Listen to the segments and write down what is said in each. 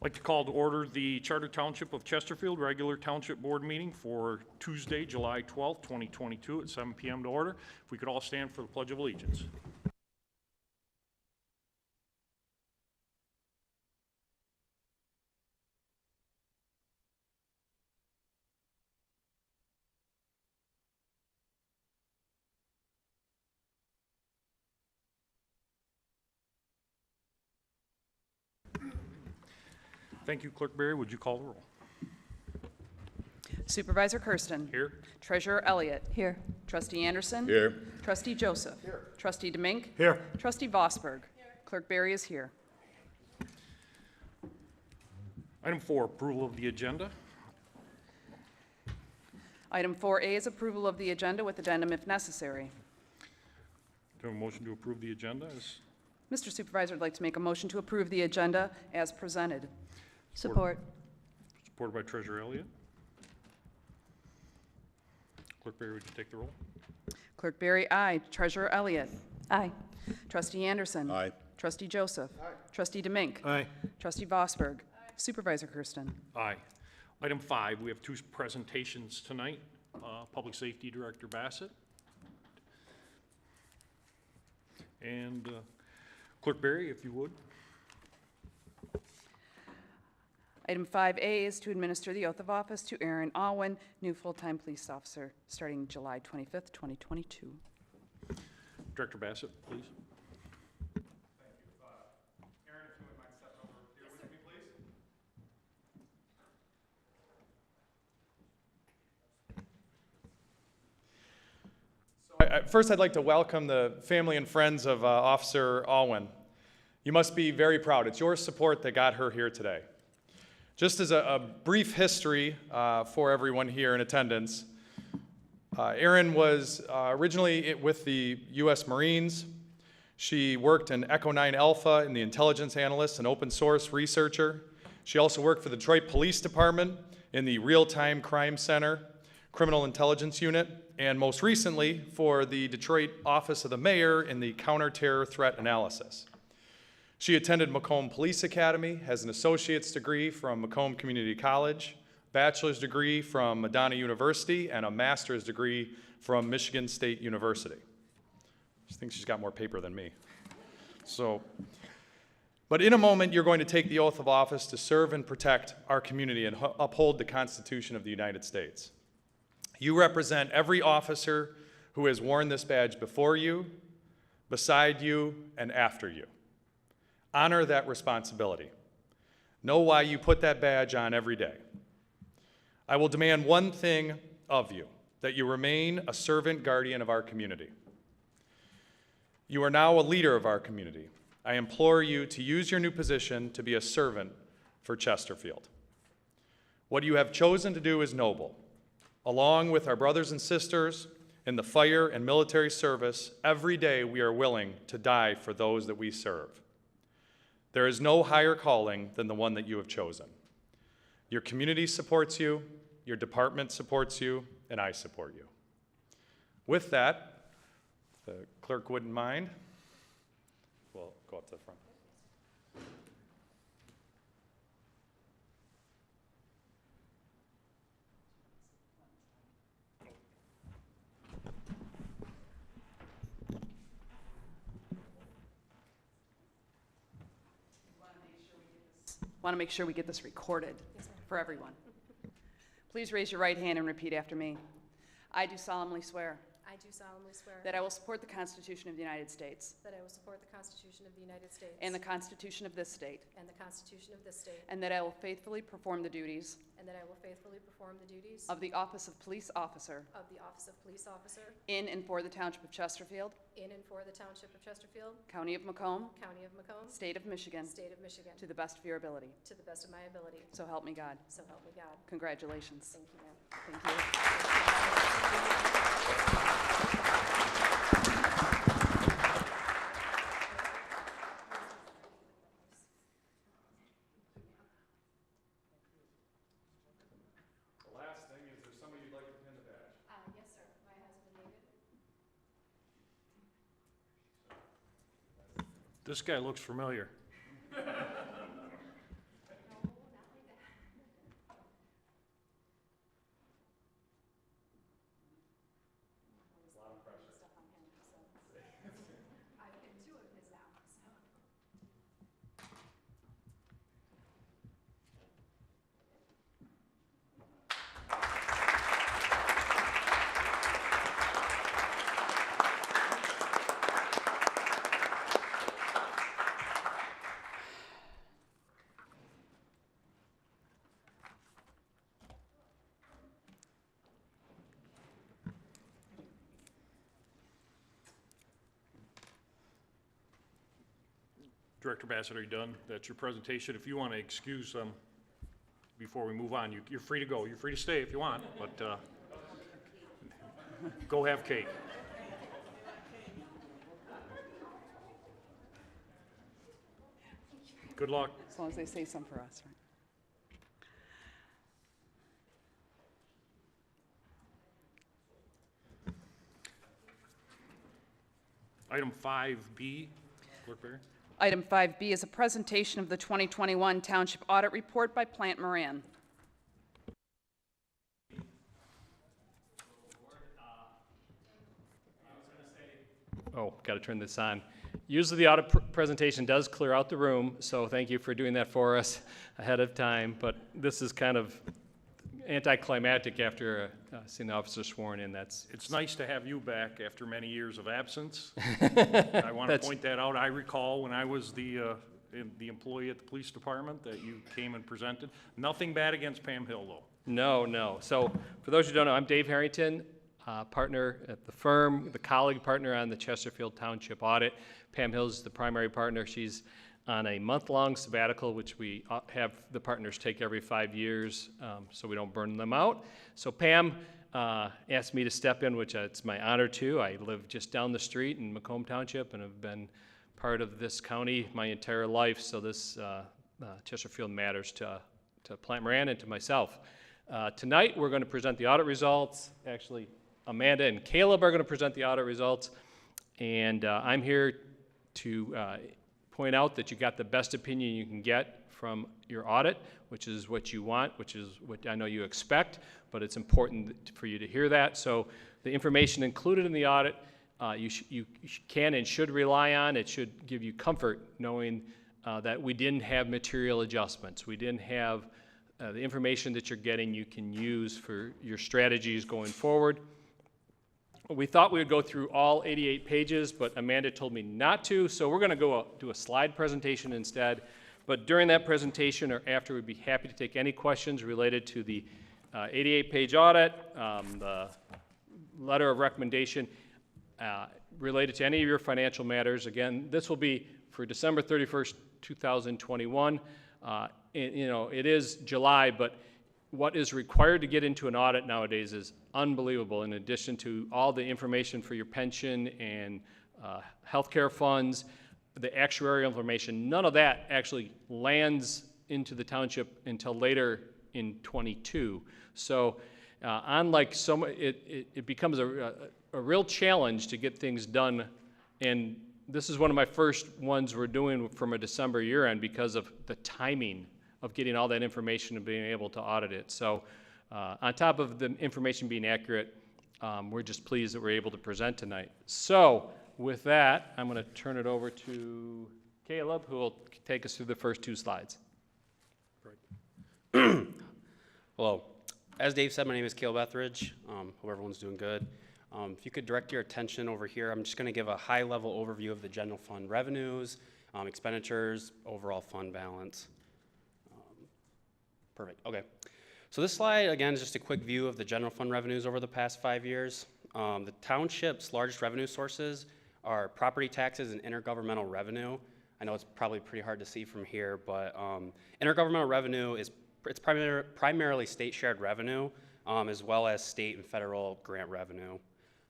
I'd like to call to order the Charter Township of Chesterfield regular Township Board meeting for Tuesday, July 12th, 2022 at 7 p.m. to order. If we could all stand for the Pledge of Allegiance. Thank you. Clerk Berry, would you call the roll? Supervisor Kersten. Here. Treasurer Elliott. Here. Trustee Anderson. Here. Trustee Joseph. Here. Trustee DeMink. Here. Trustee Vosberg. Here. Clerk Berry is here. Item 4, approval of the agenda. Item 4A is approval of the agenda with addendum if necessary. Do I have a motion to approve the agenda? Mr. Supervisor, I'd like to make a motion to approve the agenda as presented. Support. Supported by Treasurer Elliott. Clerk Berry, would you take the roll? Clerk Berry, aye. Treasurer Elliott. Aye. Trustee Anderson. Aye. Trustee Joseph. Aye. Trustee DeMink. Aye. Trustee Vosberg. Aye. Supervisor Kersten. Aye. Item 5, we have 2 presentations tonight. Public Safety Director Bassett and Clerk Berry, if you would. Item 5A is to administer the oath of office to Erin Auwen, new full-time police officer, starting July 25th, 2022. Director Bassett, please. Thank you. Erin, if you wouldn't mind stepping over here with me, please. So first, I'd like to welcome the family and friends of Officer Auwen. You must be very proud. It's your support that got her here today. Just as a brief history for everyone here in attendance, Erin was originally with the U.S. Marines. She worked in Echo 9 Alpha in the intelligence analyst and open source researcher. She also worked for the Detroit Police Department in the Real-Time Crime Center Criminal Intelligence Unit, and most recently for the Detroit Office of the Mayor in the Counter-Terror Threat Analysis. She attended Macomb Police Academy, has an associate's degree from Macomb Community College, bachelor's degree from Madonna University, and a master's degree from Michigan State University. I think she's got more paper than me. But in a moment, you're going to take the oath of office to serve and protect our community and uphold the Constitution of the United States. You represent every officer who has worn this badge before you, beside you, and after you. Honor that responsibility. Know why you put that badge on every day. I will demand one thing of you, that you remain a servant guardian of our community. You are now a leader of our community. I implore you to use your new position to be a servant for Chesterfield. What you have chosen to do is noble. Along with our brothers and sisters in the fire and military service, every day we are willing to die for those that we serve. There is no higher calling than the one that you have chosen. Your community supports you, your department supports you, and I support you. With that, if the clerk wouldn't mind, we'll go up to the front. Want to make sure we get this recorded for everyone. Please raise your right hand and repeat after me. I do solemnly swear I do solemnly swear that I will support the Constitution of the United States that I will support the Constitution of the United States and the Constitution of this state, and the Constitution of this state, and that I will faithfully perform the duties and that I will faithfully perform the duties of the Office of Police Officer of the Office of Police Officer in and for the Township of Chesterfield, in and for the Township of Chesterfield, County of Macomb, County of Macomb, State of Michigan, State of Michigan, to the best of your ability. to the best of my ability. So help me God. So help me God. Congratulations. Thank you, ma'am. Thank you. The last thing is there somebody you'd like to pin the badge? Yes, sir. My husband, David. This guy looks familiar. Director Bassett, are you done? That's your presentation. If you want to excuse them before we move on, you're free to go. You're free to stay if you want, but go have cake. Good luck. As long as they say some for us, right? Item 5B, Clerk Berry. Item 5B is a presentation of the 2021 Township Audit Report by Plante Moran. Oh, got to turn this on. Usually the audit presentation does clear out the room, so thank you for doing that for us ahead of time, but this is kind of anticlimactic after seeing the officer sworn in. It's nice to have you back after many years of absence. I want to point that out. I recall when I was the employee at the police department that you came and presented. Nothing bad against Pam Hill, though. No. So for those who don't know, I'm Dave Harrington, partner at the firm, the colleague partner on the Chesterfield Township audit. Pam Hill's the primary partner. She's on a month-long sabbatical, which we have the partners take every 5 years, so we don't burn them out. So Pam asked me to step in, which it's my honor to. I live just down the street in Macomb Township and have been part of this county my entire life, so this Chesterfield matters to Plante Moran and to myself. Tonight, we're going to present the audit results. Actually, Amanda and Caleb are going to present the audit results, and I'm here to point out that you got the best opinion you can get from your audit, which is what you want, which is what I know you expect, but it's important for you to hear that. So the information included in the audit, you can and should rely on. It should give you comfort knowing that we didn't have material adjustments. We didn't have the information that you're getting you can use for your strategies going forward. We thought we would go through all 88 pages, but Amanda told me not to, so we're going to go do a slide presentation instead. But during that presentation or after, we'd be happy to take any questions related to the 88-page audit, the letter of recommendation related to any of your financial matters. Again, this will be for December 31st, 2021. It is July, but what is required to get into an audit nowadays is unbelievable. In addition to all the information for your pension and healthcare funds, the actuarial information, none of that actually lands into the township until later in 22. So unlike it becomes a real challenge to get things done, and this is one of my first ones we're doing from a December year end because of the timing of getting all that information and being able to audit it. So on top of the information being accurate, we're just pleased that we're able to present tonight. So with that, I'm going to turn it over to Caleb, who will take us through the first two slides. Hello. As Dave said, my name is Caleb Ethridge. Hope everyone's doing good. If you could direct your attention over here, I'm just going to give a high-level overview of the general fund revenues, expenditures, overall fund balance. Perfect. Okay. So this slide, again, is just a quick view of the general fund revenues over the past 5 years. The township's largest revenue sources are property taxes and intergovernmental revenue. I know it's probably pretty hard to see from here, but intergovernmental revenue it's primarily state shared revenue, as well as state and federal grant revenue.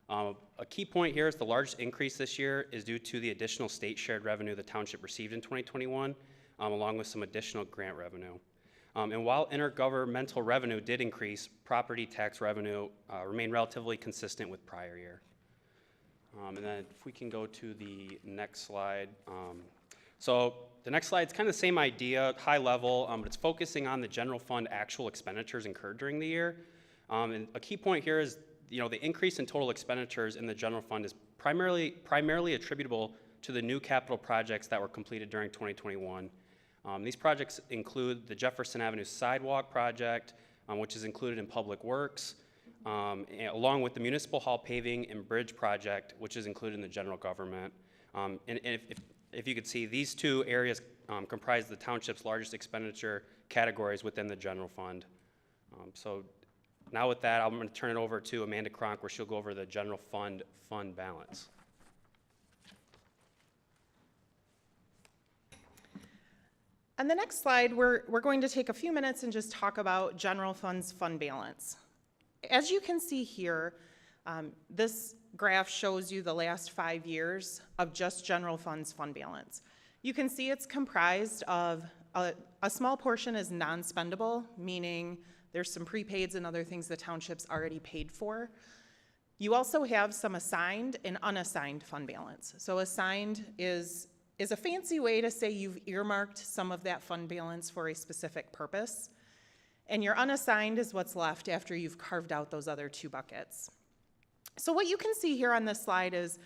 A key point here is the largest increase this year is due to the additional state shared revenue the township received in 2021, along with some additional grant revenue. And while intergovernmental revenue did increase, property tax revenue remained relatively consistent with prior year. And then if we can go to the next slide. So the next slide is kind of the same idea, high level, but it's focusing on the general fund actual expenditures incurred during the year. And a key point here is, the increase in total expenditures in the general fund is primarily attributable to the new capital projects that were completed during 2021. These projects include the Jefferson Avenue Sidewalk Project, which is included in Public Works, along with the Municipal Hall Paving and Bridge Project, which is included in the general government. And if you could see, these two areas comprise the township's largest expenditure categories within the general fund. So now with that, I'm going to turn it over to Amanda Cronk, where she'll go over the general fund balance. On the next slide, we're going to take a few minutes and just talk about general fund's fund balance. As you can see here, this graph shows you the last 5 years of just general fund's fund balance. You can see it's comprised of a small portion is non-spendable, meaning there's some prepaids and other things the township's already paid for. You also have some assigned and unassigned fund balance. So assigned is a fancy way to say you've earmarked some of that fund balance for a specific purpose. And your unassigned is what's left after you've carved out those other 2 buckets. So what you can see here on this slide is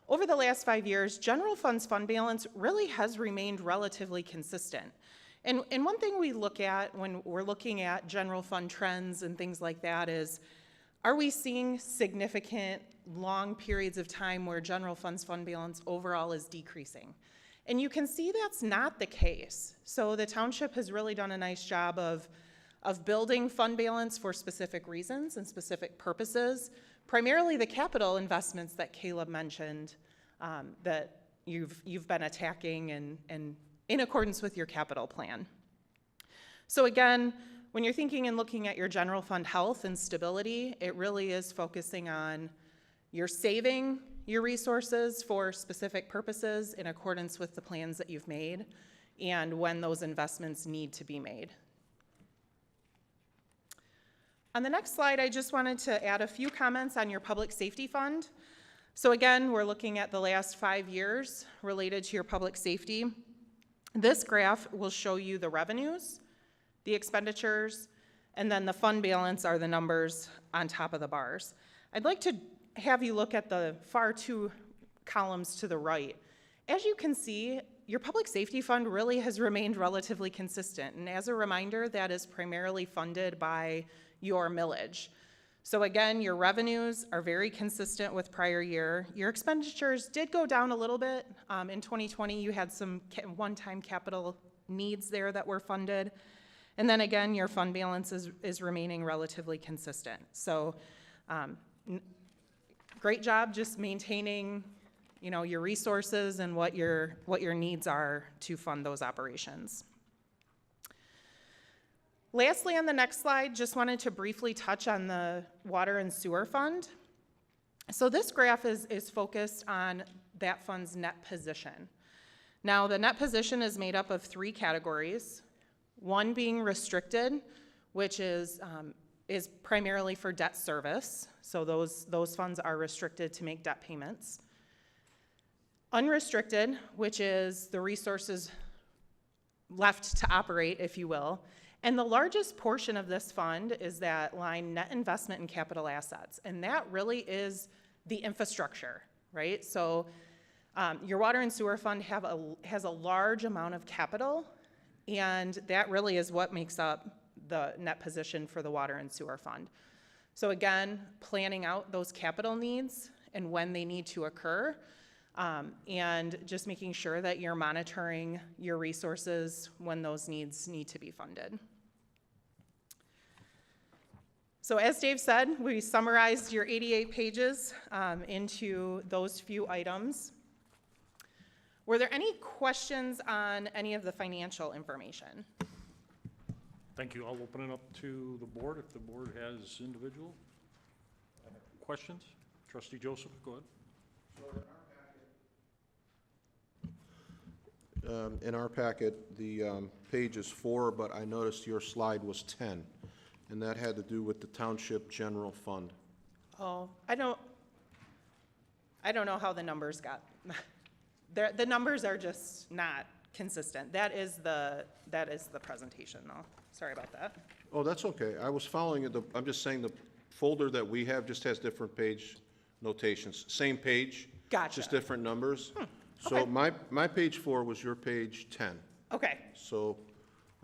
over the last 5 years, general fund's fund balance really has remained relatively consistent. And one thing we look at when we're looking at general fund trends and things like that is, are we seeing significant long periods of time where general fund's fund balance overall is decreasing? And you can see that's not the case. So the township has really done a nice job of building fund balance for specific reasons and specific purposes, primarily the capital investments that Caleb mentioned that you've been attacking and in accordance with your capital plan. So again, when you're thinking and looking at your general fund health and stability, it really is focusing on your saving your resources for specific purposes in accordance with the plans that you've made and when those investments need to be made. On the next slide, I just wanted to add a few comments on your public safety fund. So again, we're looking at the last 5 years related to your public safety. This graph will show you the revenues, the expenditures, and then the fund balance are the numbers on top of the bars. I'd like to have you look at the far 2 columns to the right. As you can see, your public safety fund really has remained relatively consistent. And as a reminder, that is primarily funded by your millage. So again, your revenues are very consistent with prior year. Your expenditures did go down a little bit. In 2020, you had some one-time capital needs there that were funded. And then again, your fund balance is remaining relatively consistent. So great job just maintaining, your resources and what your needs are to fund those operations. Lastly, on the next slide, just wanted to briefly touch on the water and sewer fund. So this graph is focused on that fund's net position. Now, the net position is made up of 3 categories. One being restricted, which is primarily for debt service. So those funds are restricted to make debt payments. Unrestricted, which is the resources left to operate, if you will. And the largest portion of this fund is that line net investment in capital assets. And that really is the infrastructure, right? So your water and sewer fund has a large amount of capital, and that really is what makes up the net position for the water and sewer fund. So again, planning out those capital needs and when they need to occur, and just making sure that you're monitoring your resources when those needs need to be funded. So as Dave said, we summarized your 88 pages into those few items. Were there any questions on any of the financial information? Thank you. I'll open it up to the board if the board has individual questions. Trustee Joseph, go ahead. In our packet, the page is 4, but I noticed your slide was 10, and that had to do with the Township General Fund. Oh, I don't know how the numbers got. The numbers are just not consistent. That is the presentation, though. Sorry about that. Oh, that's okay. I was following it. I'm just saying the folder that we have just has different page notations. Same page. Gotcha. Just different numbers. So okay. my page 4 was your page 10. Okay. So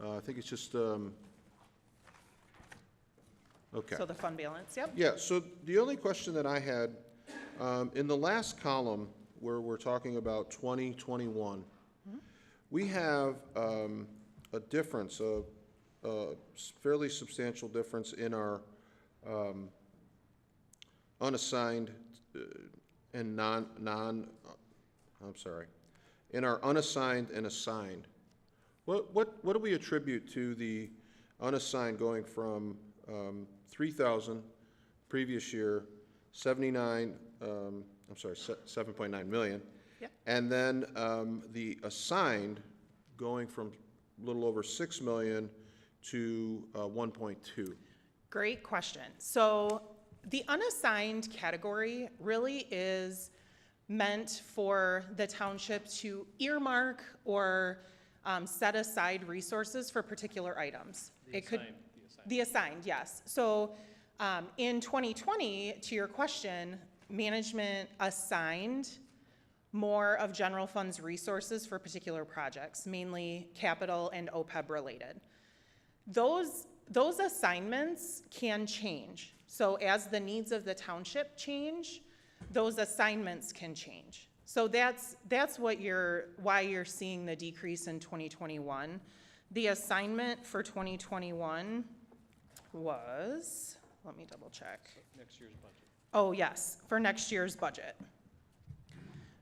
I think it's just, okay. So the fund balance, yep. Yeah, so the only question that I had, in the last column where we're talking about 2021, we have a difference, a fairly substantial difference in our unassigned and in our unassigned and assigned. What do we attribute to the unassigned going from 3,000 previous year, 7.9 million? Yep. And then the assigned going from a little over 6 million to 1.2? Great question. So the unassigned category really is meant for the township to earmark or set aside resources for particular items. The assigned, yes. So in 2020, to your question, management assigned more of general funds resources for particular projects, mainly capital and OPEB related. Those assignments can change. So as the needs of the township change, those assignments can change. So that's why you're seeing the decrease in 2021. The assignment for 2021 was, let me double check. Next year's budget. Oh, yes, for next year's budget.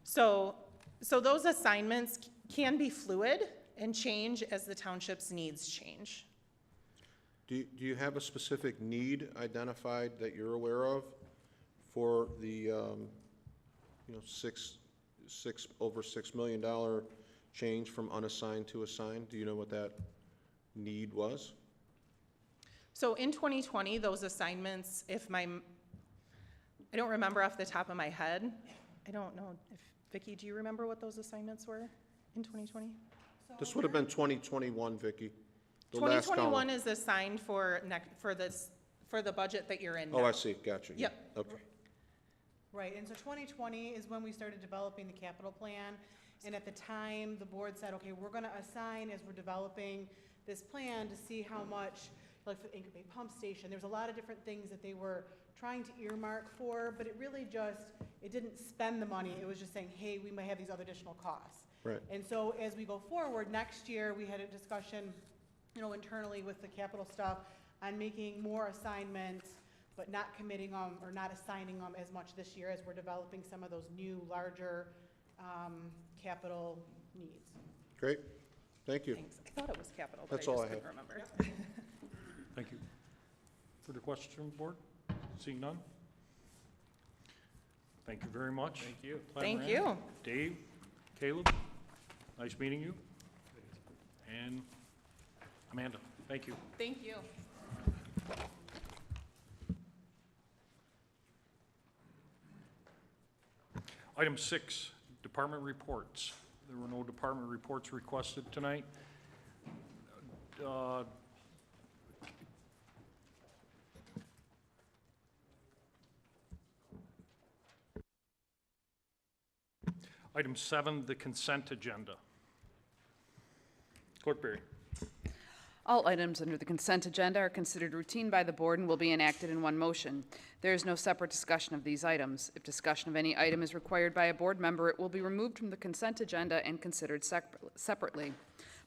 So those assignments can be fluid and change as the township's needs change. Do you have a specific need identified that you're aware of for the, over $6 million change from unassigned to assigned? Do you know what that need was? So in 2020, those assignments, I don't remember off the top of my head. I don't know if, Vicki, do you remember what those assignments were in 2020? This would have been 2021, Vicki. The last 2021 column. is assigned for the budget that you're in now. Oh, I see, gotcha. Yep. Okay. Right, and so 2020 is when we started developing the capital plan, and at the time, the board said, okay, we're gonna assign as we're developing this plan to see how much, like for the incubate pump station, there's a lot of different things that they were trying to earmark for, but it really just, it didn't spend the money, it was just saying, hey, we might have these other additional costs. Right. And so as we go forward, next year, we had a discussion, internally with the capital stuff on making more assignments, but not committing them or not assigning them as much this year as we're developing some of those new, larger capital needs. Great, thank you. Thanks. I thought it was capital, but I That's just all I couldn't have. remember. Thank you. Further questions from the board? Seeing none? Thank you very much. Thank you. Thank you. Dave, Caleb, nice meeting you. And Amanda, thank you. Thank you. Item 6, department reports. There were no department reports requested tonight. Item 7, the consent agenda. Clerk Berry. All items under the consent agenda are considered routine by the board and will be enacted in one motion. There is no separate discussion of these items. If discussion of any item is required by a board member, it will be removed from the consent agenda and considered separately.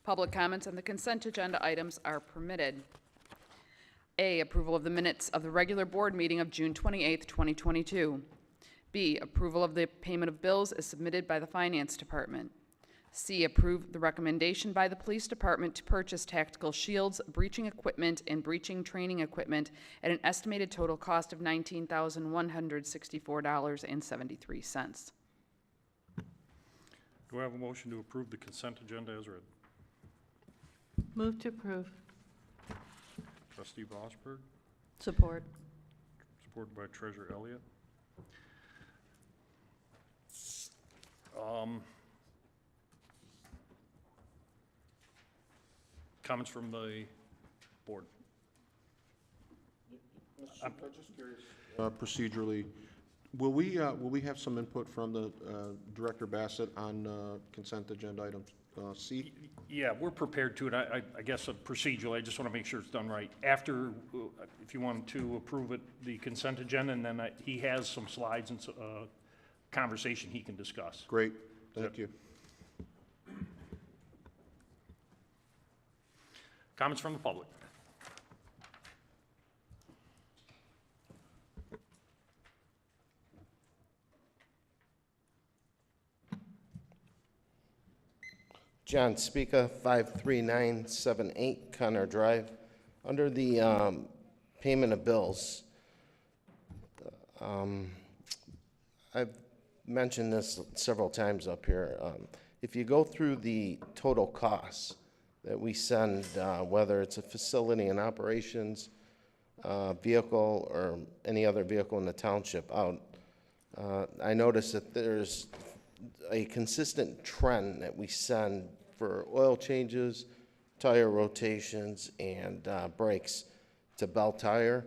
Public comments on the consent agenda items are permitted. A, approval of the minutes of the regular board meeting of June 28, 2022. B, approval of the payment of bills as submitted by the Finance Department. C, approve the recommendation by the Police Department to purchase tactical shields, breaching equipment, and breaching training equipment at an estimated total cost of $19,164.73. Do I have a motion to approve the consent agenda as read? Move to approve. Trustee Bossberg, Support. supported by Treasurer Elliott. Comments from the board? I'm just curious. Procedurally, will we have some input from the Director Bassett on consent agenda items C? Yeah, we're prepared to, and I guess procedurally, I just want to make sure it's done right. After, if you want to approve it, the consent agenda, and then he has some slides and conversation he can discuss. Great, thank you. Comments from the public? John Spica, 53978 Connor Drive. Under the payment of bills, I've mentioned this several times up here. If you go through the total costs that we send, whether it's a facility in operations, vehicle, or any other vehicle in the township out, I notice that there's a consistent trend that we send for oil changes, tire rotations, and brakes to Bell Tire.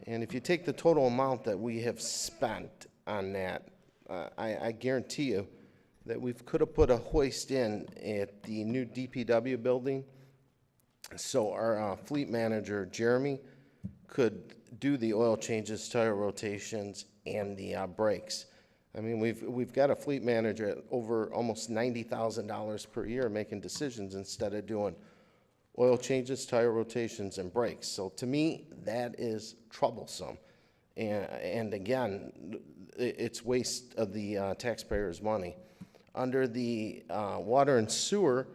And if you take the total amount that we have spent on that, I guarantee you that we could have put a hoist in at the new DPW building, so our fleet manager, Jeremy, could do the oil changes, tire rotations, and the brakes. I mean, we've got a fleet manager at over almost $90,000 per year making decisions instead of doing oil changes, tire rotations, and brakes. So to me, that is troublesome. And again, it's waste of the taxpayers' money. Under the water and sewer,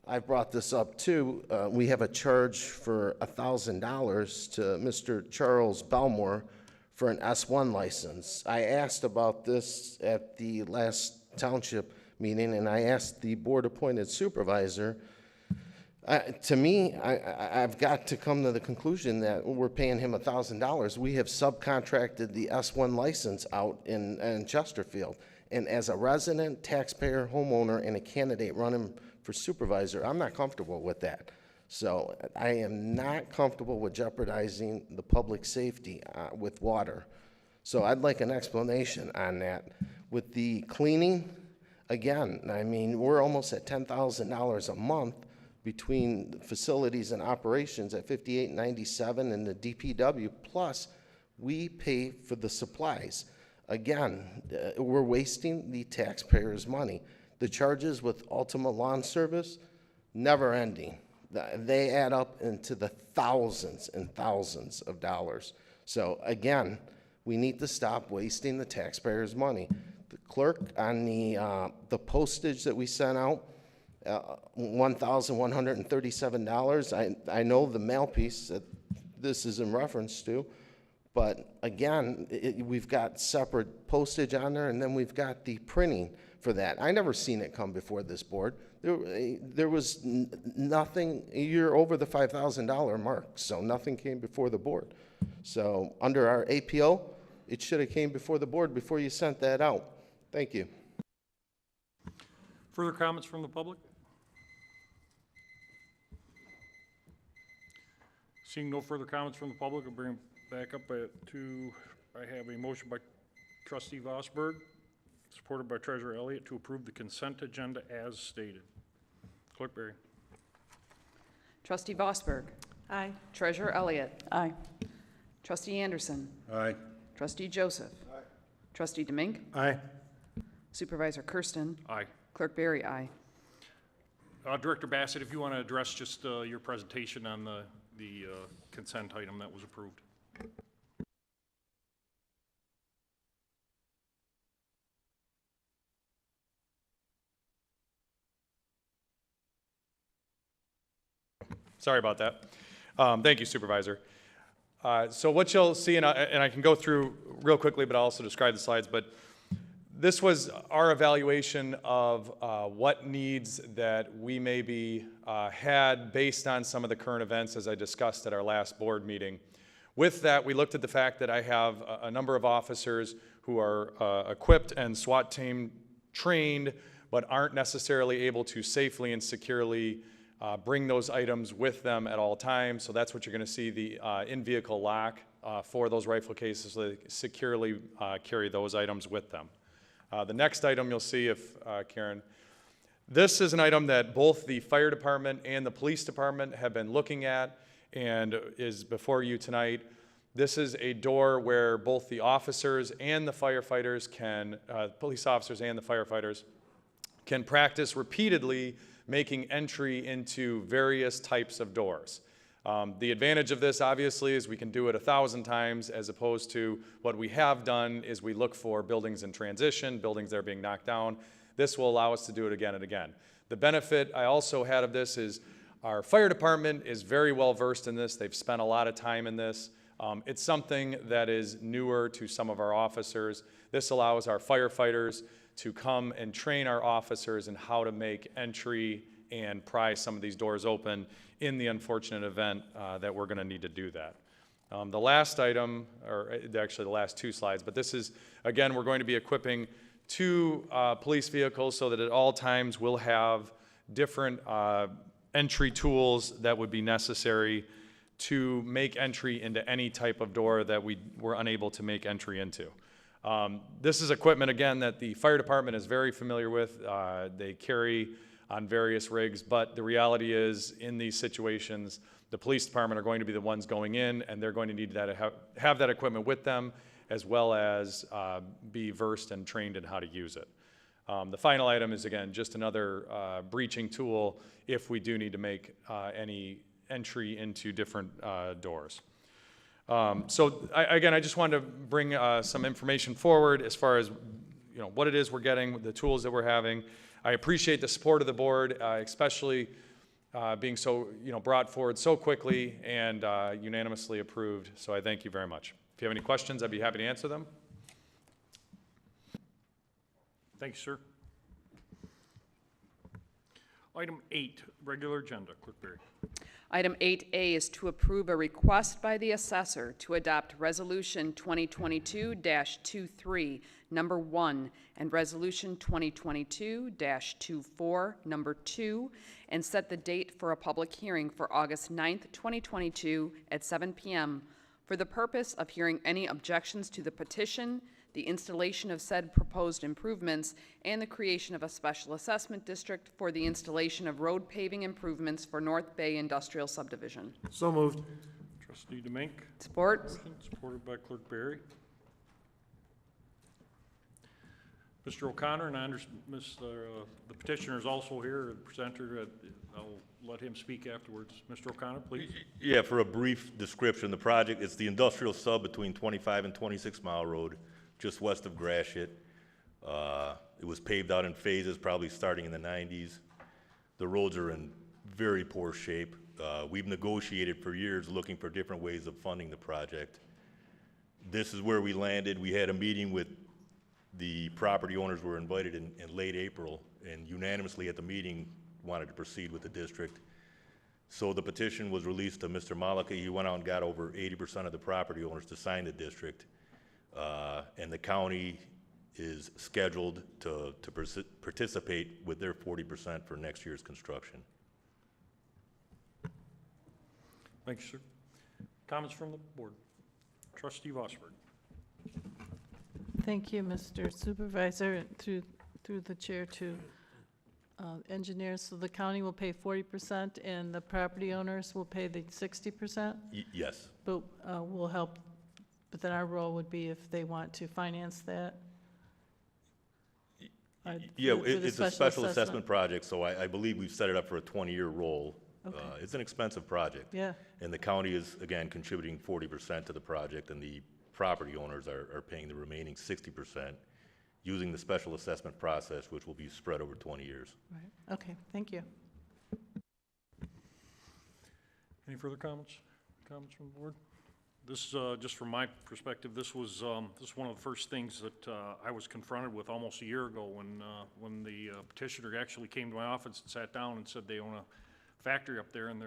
I've brought this up too. We have a charge for $1,000 to Mr. Charles Belmore for an S1 license. I asked about this at the last township meeting, and I asked the board-appointed supervisor. To me, I've got to come to the conclusion that we're paying him $1,000. We have subcontracted the S1 license out in Chesterfield. And as a resident, taxpayer, homeowner, and a candidate running for supervisor, I'm not comfortable with that. So I am not comfortable with jeopardizing the public safety with water. So I'd like an explanation on that. With the cleaning, again, I mean, we're almost at $10,000 a month between the facilities and operations at $58.97 and the DPW, plus we pay for the supplies. Again, we're wasting the taxpayers' money. The charges with Ultima Lawn Service, never ending. They add up into the thousands and thousands of dollars. So again, we need to stop wasting the taxpayers' money. The clerk, on the postage that we sent out, $1,137. I know the mail piece that this is in reference to, but again, we've got separate postage on there, and then we've got the printing for that. I never seen it come before this board. There was nothing. You're over the $5,000 mark, so nothing came before the board. So under our APO, it should have came before the board before you sent that out. Thank you. Further comments from the public? Seeing no further comments from the public, I'll bring it back up to, I have a motion by Trustee Vosberg, supported by Treasurer Elliott, to approve the consent agenda as stated. Clerk Berry. Trustee Vosberg. Aye. Treasurer Elliott. Aye. Trustee Anderson. Aye. Trustee Joseph. Aye. Trustee Demink. Aye. Supervisor Kersten. Aye. Clerk Berry, aye. Director Bassett, if you want to address just your presentation on the consent item that was approved. Sorry about that. Thank you, Supervisor. So what you'll see, and I can go through real quickly, but I'll also describe the slides, but this was our evaluation of what needs that we maybe had based on some of the current events as I discussed at our last board meeting. With that, we looked at the fact that I have a number of officers who are equipped and SWAT team trained, but aren't necessarily able to safely and securely bring those items with them at all times. So that's what you're going to see, the in-vehicle lock for those rifle cases, so they securely carry those items with them. The next item you'll see, if Karen, this is an item that both the fire department and the police department have been looking at and is before you tonight. This is a door where both the officers and the firefighters can, police officers and the firefighters can practice repeatedly making entry into various types of doors. The advantage of this, obviously, is we can do it 1,000 times, as opposed to what we have done is we look for buildings in transition, buildings that are being knocked down. This will allow us to do it again and again. The benefit I also had of this is our fire department is very well versed in this. They've spent a lot of time in this. It's something that is newer to some of our officers. This allows our firefighters to come and train our officers in how to make entry and pry some of these doors open in the unfortunate event that we're going to need to do that. The last item, or actually the last two slides, but this is, again, we're going to be equipping 2 police vehicles so that at all times we'll have different entry tools that would be necessary to make entry into any type of door that we were unable to make entry into. This is equipment, again, that the fire department is very familiar with. They carry on various rigs, but the reality is, in these situations, the police department are going to be the ones going in, and they're going to need to have that equipment with them, as well as be versed and trained in how to use it. The final item is, again, just another breaching tool if we do need to make any entry into different doors. Again, I just wanted to bring some information forward as far as what it is we're getting, the tools that we're having. I appreciate the support of the board, especially being so brought forward so quickly and unanimously approved. So I thank you very much. If you have any questions, I'd be happy to answer them. Thank you, sir. Item 8, regular agenda. Clerk Berry. Item 8A is to approve a request by the assessor to adopt Resolution 2022-23, number 1, and Resolution 2022-24, number 2, and set the date for a public hearing for August 9th, 2022 at 7 p.m. for the purpose of hearing any objections to the petition, the installation of said proposed improvements, and the creation of a special assessment district for the installation of road paving improvements for North Bay Industrial Subdivision. So moved. Trustee Demink. Support. Motion supported by Clerk Berry. Mr. O'Connor, and I understand the petitioner is also here, the presenter. I'll let him speak afterwards. Mr. O'Connor, please. Yeah, for a brief description, the project, it's the industrial sub between 25 and 26 Mile Road, just west of Gratiot. It was paved out in phases, probably starting in the 90s. The roads are in very poor shape. We've negotiated for years looking for different ways of funding the project. This is where we landed. We had a meeting with the property owners, were invited in late April, and unanimously at the meeting wanted to proceed with the district. So the petition was released to Mr. Malika. He went out and got over 80% of the property owners to sign the district. And the county is scheduled to participate with their 40% for next year's construction. Thank you, sir. Comments from the board? Trustee Vosberg. Thank you, Mr. Supervisor, and through the chair to engineers. So the county will pay 40% and the property owners will pay the 60%? Yes. But we'll help, but then our role would be if they want to finance that? Yeah, it's a special assessment project, so I believe we've set it up for a 20-year roll. Okay. It's an expensive project. Yeah. And the county is, again, contributing 40% to the project, and the property owners are paying the remaining 60% using the special assessment process, which will be spread over 20 years. Right. Okay, thank you. Any further comments? Comments from the board? This, just from my perspective, this was one of the first things that I was confronted with almost a year ago when the petitioner actually came to my office and sat down and said they own a factory up there and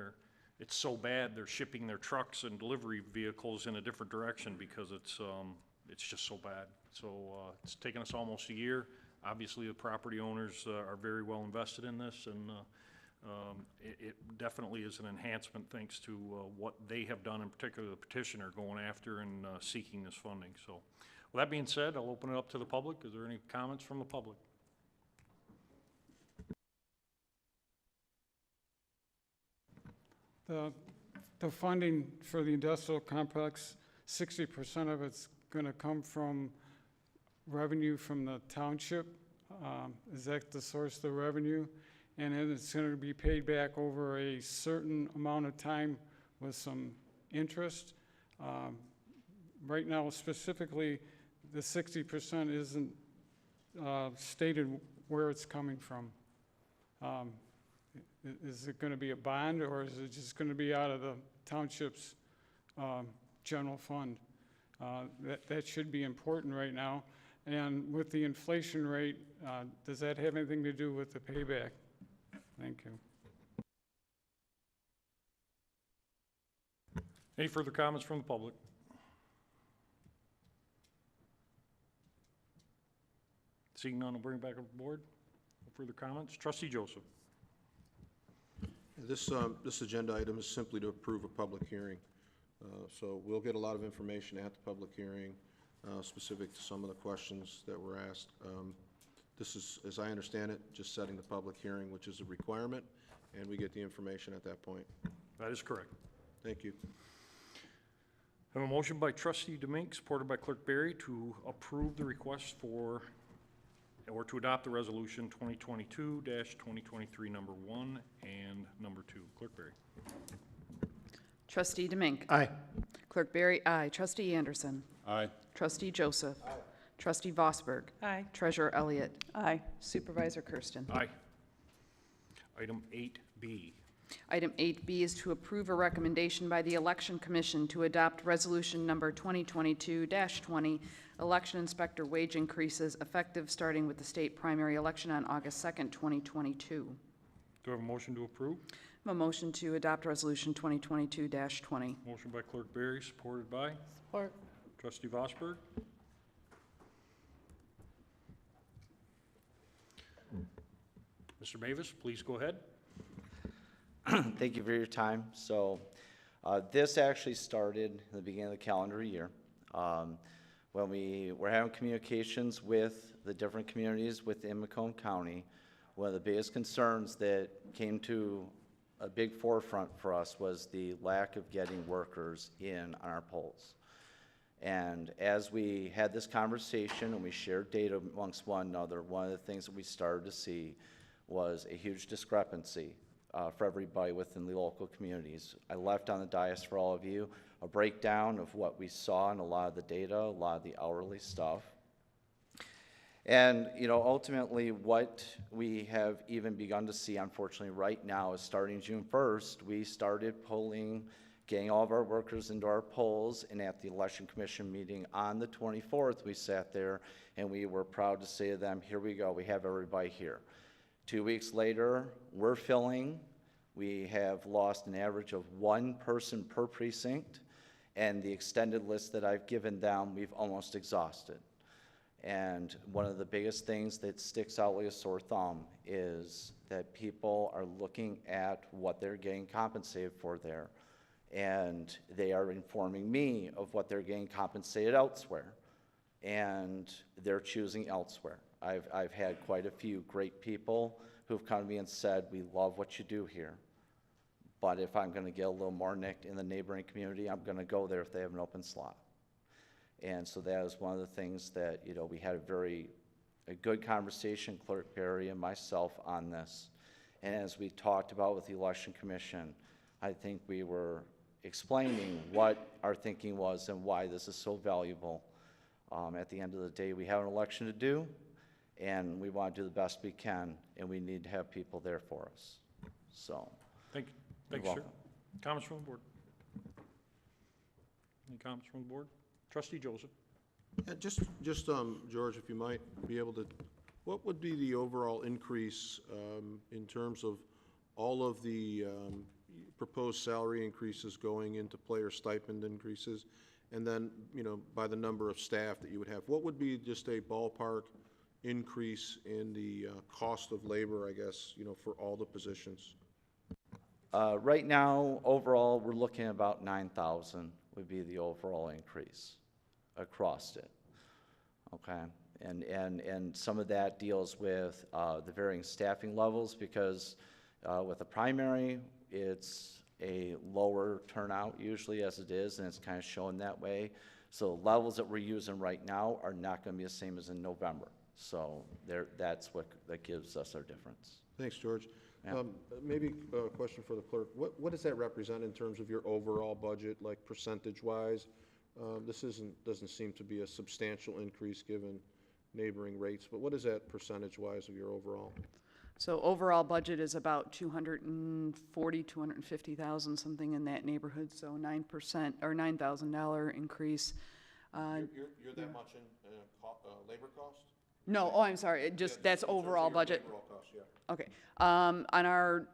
it's so bad they're shipping their trucks and delivery vehicles in a different direction because it's just so bad. So it's taken us almost a year. Obviously, the property owners are very well invested in this, and it definitely is an enhancement thanks to what they have done, in particular the petitioner going after and seeking this funding. So with that being said, I'll open it up to the public. Is there any comments from the public? The funding for the industrial complex, 60% of it's going to come from revenue from the township. Is that the source of the revenue? And then it's going to be paid back over a certain amount of time with some interest. Right now, specifically, the 60% isn't stated where it's coming from. Is it going to be a bond, or is it just going to be out of the township's general fund? That should be important right now. And with the inflation rate, does that have anything to do with the payback? Thank you. Any further comments from the public? Seeing none, I'll bring it back up to the board. No further comments. Trustee Joseph. This agenda item is simply to approve a public hearing. So we'll get a lot of information at the public hearing, specific to some of the questions that were asked. This is, as I understand it, just setting the public hearing, which is a requirement, and we get the information at that point. That is correct. Thank you. I have a motion by Trustee Demink, supported by Clerk Berry, to approve the request for, or to adopt the resolution 2022-2023, number 1 and number 2. Clerk Berry. Trustee Demink. Aye. Clerk Berry, aye. Trustee Anderson. Aye. Trustee Joseph. Aye. Trustee Vosberg. Aye. Treasurer Elliott. Aye. Supervisor Kersten. Aye. Item 8B. Item 8B is to approve a recommendation by the Election Commission to adopt Resolution Number 2022-20, election inspector wage increases effective starting with the state primary election on August 2nd, 2022. Do I have a motion to approve? I have a motion to adopt Resolution 2022-20. Motion by Clerk Berry, supported by Support. Trustee Vosberg. Mr. Mavis, please go ahead. Thank you for your time. So this actually started at the beginning of the calendar year. When we were having communications with the different communities within Macomb County, one of the biggest concerns that came to a big forefront for us was the lack of getting workers in on our polls. And as we had this conversation and we shared data amongst one another, one of the things that we started to see was a huge discrepancy for everybody within the local communities. I left on the dais for all of you a breakdown of what we saw in a lot of the data, a lot of the hourly stuff. And, you know, ultimately what we have even begun to see, unfortunately, right now is starting June 1st, we started polling, getting all of our workers into our polls, and at the Election Commission meeting on the 24th, we sat there and we were proud to say to them, here we go, we have everybody here. 2 weeks later, we're filling. We have lost an average of 1 person per precinct, and the extended list that I've given them, we've almost exhausted. And one of the biggest things that sticks out like a sore thumb is that people are looking at what they're getting compensated for there, and they are informing me of what they're getting compensated elsewhere, and they're choosing elsewhere. I've had quite a few great people who've come to me and said, we love what you do here, but if I'm going to get a little more nicked in the neighboring community, I'm going to go there if they have an open slot. And so that is one of the things that, you know, we had a good conversation, Clerk Berry and myself, on this. And as we talked about with the Election Commission, I think we were explaining what our thinking was and why this is so valuable. At the end of the day, we have an election to do, and we want to do the best we can, and we need to have people there for us. So, Thank you. Thank you, sir. Comments from the board? Any comments from the board? Trustee Joseph. Yeah, just George, if you might be able to, what would be the overall increase in terms of all of the proposed salary increases going into player stipend increases, and then, you know, by the number of staff that you would have? What would be just a ballpark increase in the cost of labor, I guess, you know, for all the positions? right now, overall, we're looking at about 9,000 would be the overall increase across it. Okay, and some of that deals with the varying staffing levels, because with a primary, it's a lower turnout usually as it is, and it's kind of shown that way. So the levels that we're using right now are not going to be the same as in November. So that's what that gives us our difference. Thanks, George. Yeah. Maybe a question for the clerk. What does that represent in terms of your overall budget, like percentage-wise? This doesn't seem to be a substantial increase given neighboring rates, but what is that percentage-wise of your overall? So overall budget is about 240, 250,000, something in that neighborhood, so 9% or $9,000 increase. You're that much in labor cost? No, oh, I'm sorry, it just, that's overall budget. Overall cost, yeah. Okay, on our,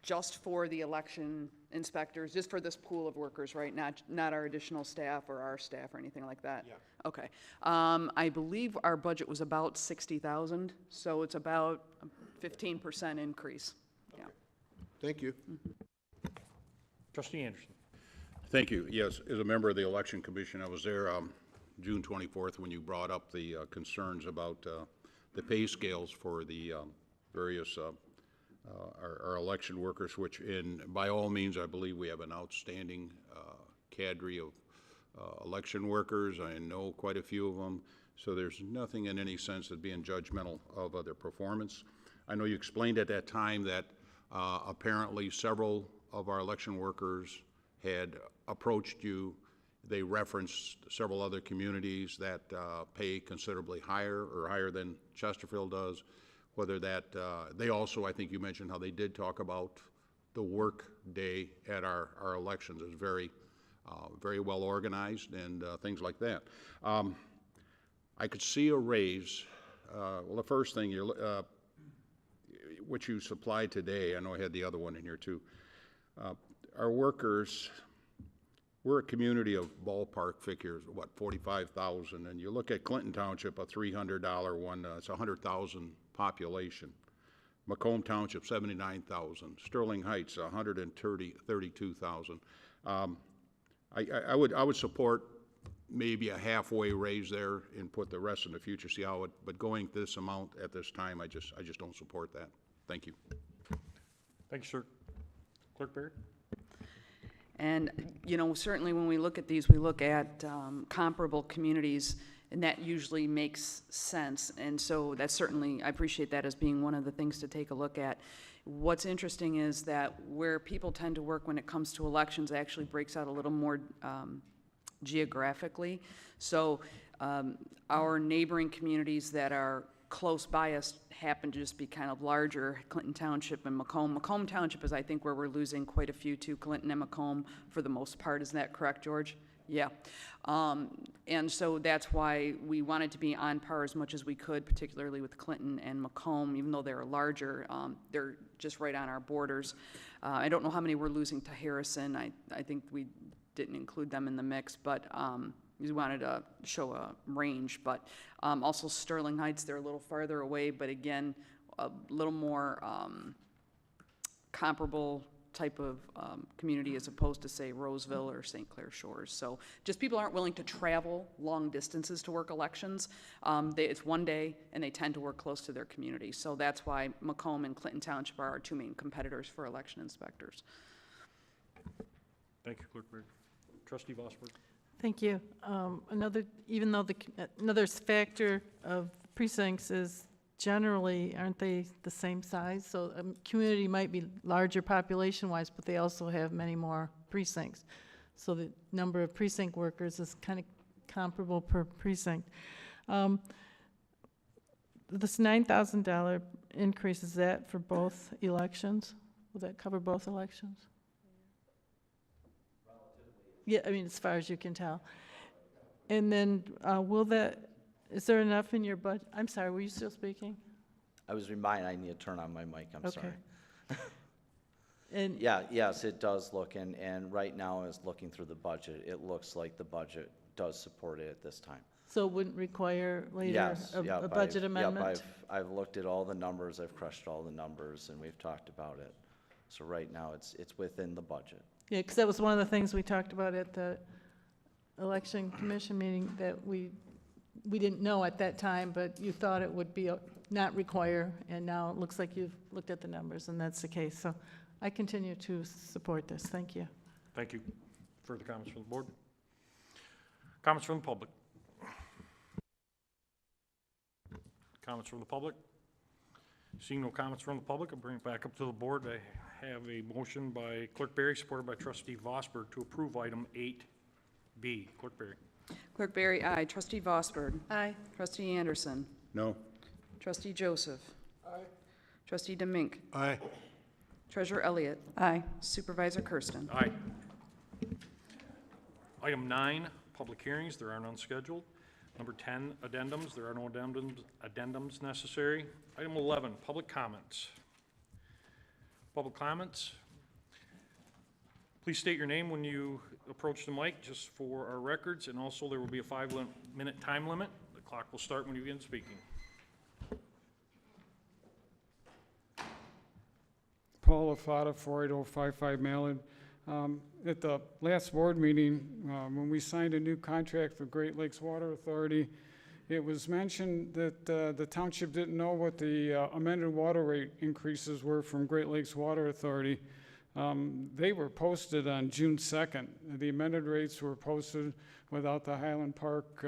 just for the election inspectors, just for this pool of workers, right? Not our additional staff or our staff or anything like that? Yeah. Okay. I believe our budget was about 60,000, so it's about a 15% increase. Yeah. Thank you. Trustee Anderson. Thank you. Yes, as a member of the Election Commission, I was there June 24th when you brought up the concerns about the pay scales for the various our election workers, which by all means, I believe we have an outstanding cadre of election workers. I know quite a few of them, so there's nothing in any sense of being judgmental of their performance. I know you explained at that time that apparently several of our election workers had approached you. They referenced several other communities that pay considerably higher or higher than Chesterfield does. Whether that, they also, I think you mentioned how they did talk about the work day at our elections is very well organized and things like that. I could see a raise. Well, the first thing, which you supplied today, I know I had the other one in here too. Our workers, we're a community of ballpark figures, what, 45,000, and you look at Clinton Township, a $300 one, it's 100,000 population. Macomb Township, 79,000. Sterling Heights, 132,000. I would support maybe a halfway raise there and put the rest in the future, see how it, but going this amount at this time, I just don't support that. Thank you. Thank you, sir. Clerk Berry. And, you know, certainly when we look at these, we look at comparable communities, and that usually makes sense. And so that's certainly, I appreciate that as being one of the things to take a look at. What's interesting is that where people tend to work when it comes to elections actually breaks out a little more geographically. So our neighboring communities that are close by us happen to just be kind of larger, Clinton Township and Macomb. Macomb Township is, I think, where we're losing quite a few to Clinton and Macomb for the most part. Isn't that correct, George? Yeah. And so that's why we wanted to be on par as much as we could, particularly with Clinton and Macomb, even though they're larger. They're just right on our borders. I don't know how many we're losing to Harrison. I think we didn't include them in the mix, but we wanted to show a range. But also Sterling Heights, they're a little farther away, but again, a little more comparable type of community as opposed to, say, Roseville or St. Clair Shores. So just people aren't willing to travel long distances to work elections. It's one day, and they tend to work close to their community. So that's why Macomb and Clinton Township are our two main competitors for election inspectors. Thank you, Clerk Berry. Trustee Vosberg. Thank you. Another factor of precincts is generally, aren't they the same size? So a community might be larger population-wise, but they also have many more precincts. So the number of precinct workers is kind of comparable per precinct. This $9,000 increase, is that for both elections? Will that cover both elections? Yeah, I mean, as far as you can tell. And then is there enough in your budget? I'm sorry, were you still speaking? I was reminded I need to turn on my mic, I'm Okay. sorry. And Yeah, yes, it does look, and right now, as looking through the budget, it looks like the budget does support it at this time. so it wouldn't require later Yes, a yep, budget amendment? Yep, I've looked at all the numbers, I've crushed all the numbers, and we've talked about it. So right now, it's within the budget. Yeah, because that was one of the things we talked about at the election commission meeting, that we didn't know at that time, but you thought it would be not require, and now it looks like you've looked at the numbers, and that's the case. So I continue to support this. Thank you. Thank you. Further comments from the board? Comments from the public? Comments from the public? Seeing no comments from the public, I'll bring it back up to the board. I have a motion by Clerk Berry, supported by Trustee Vosberg, to approve item 8B. Clerk Berry. Clerk Berry, aye. Trustee Vosberg. Aye. Trustee Anderson. No. Trustee Joseph. Aye. Trustee Demink. Aye. Treasurer Elliott. Aye. Supervisor Kersten. Aye. Item 9, public hearings, there are none scheduled. Number 10, addendums, there are no addendums necessary. Item 11, public comments. Public comments. Please state your name when you approach the mic, just for our records, and also there will be a 5-minute time limit. The clock will start when you begin speaking. Paul Afata, 48055 Mallard. At the last board meeting, when we signed a new contract with Great Lakes Water Authority, it was mentioned that the township didn't know what the amended water rate increases were from Great Lakes Water Authority. They were posted on June 2nd. The amended rates were posted without the Highland Park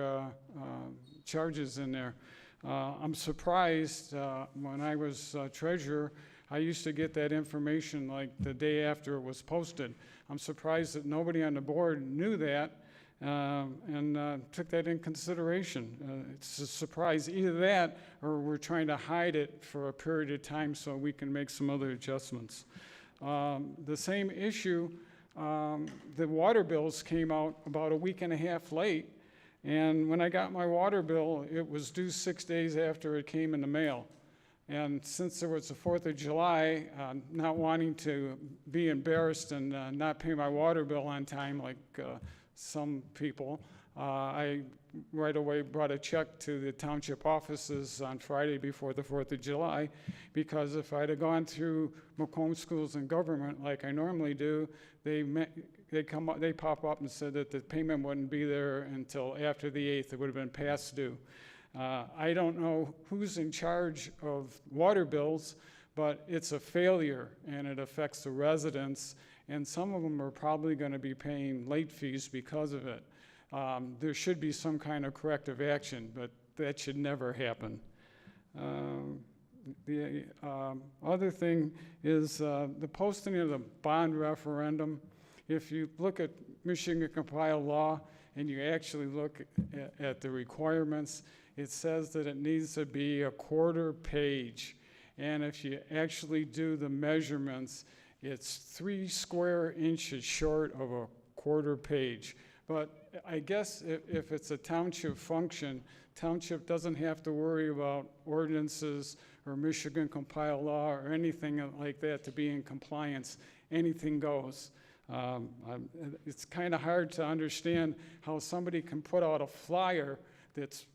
charges in there. I'm surprised, when I was treasurer, I used to get that information like the day after it was posted. I'm surprised that nobody on the board knew that and took that in consideration. It's a surprise, either that or we're trying to hide it for a period of time so we can make some other adjustments. The same issue, the water bills came out about a week and a half late, and when I got my water bill, it was due 6 days after it came in the mail. And since there was the 4th of July, not wanting to be embarrassed and not pay my water bill on time like some people, I right away brought a check to the township offices on Friday before the 4th of July, because if I'd have gone through Macomb Schools and Government like I normally do, they pop up and said that the payment wouldn't be there until after the 8th. It would have been past due. I don't know who's in charge of water bills, but it's a failure and it affects the residents, and some of them are probably going to be paying late fees because of it. There should be some kind of corrective action, but that should never happen. The other thing is the posting of the bond referendum. If you look at Michigan compiled law and you actually look at the requirements, it says that it needs to be a 1/4 page. And if you actually do the measurements, it's 3 square inches short of a 1/4 page. But I guess if it's a township function, township doesn't have to worry about ordinances or Michigan compiled law or anything like that to be in compliance. Anything goes. It's kind of hard to understand how somebody can put out a flyer that's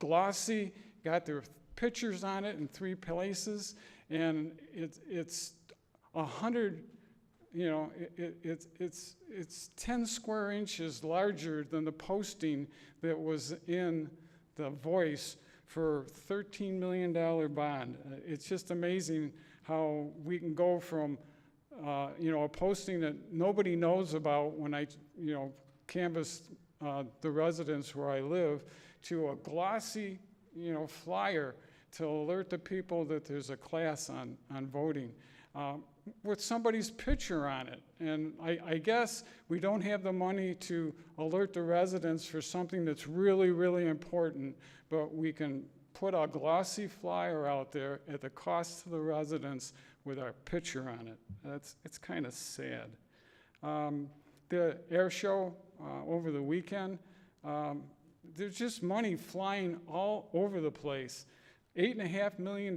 glossy, got their pictures on it in 3 places, and it's 100, you know, it's 10 square inches larger than the posting that was in the Voice for $13 million bond. It's just amazing how we can go from a posting that nobody knows about when I, canvass the residents where I live, to a glossy, flyer to alert the people that there's a class on voting with somebody's picture on it. And I guess we don't have the money to alert the residents for something that's really, really important, but we can put a glossy flyer out there at the cost to the residents with our picture on it. It's kind of sad. The air show over the weekend, there's just money flying all over the place. $8.5 million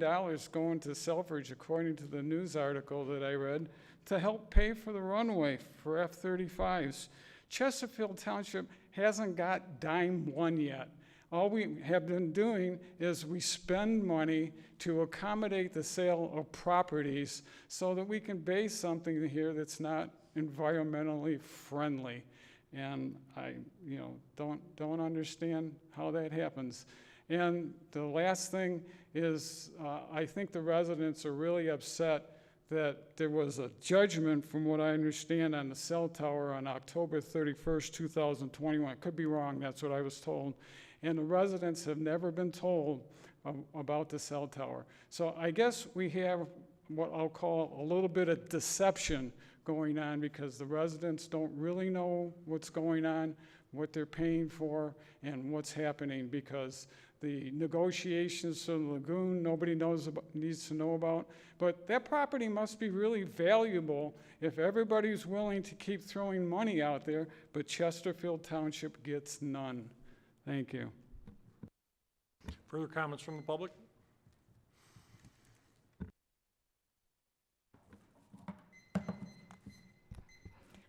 going to Selfridge, according to the news article that I read, to help pay for the runway for F-35s. Chesterfield Township hasn't got dime one yet. All we have been doing is we spend money to accommodate the sale of properties so that we can base something here that's not environmentally friendly. And I, don't understand how that happens. And the last thing is, I think the residents are really upset that there was a judgment, from what I understand, on the cell tower on October 31st, 2021. Could be wrong, that's what I was told. And the residents have never been told about the cell tower. So I guess we have what I'll call a little bit of deception going on, because the residents don't really know what's going on, what they're paying for, and what's happening, because the negotiations from the lagoon, nobody needs to know about. But that property must be really valuable if everybody's willing to keep throwing money out there, but Chesterfield Township gets none. Thank you. Further comments from the public?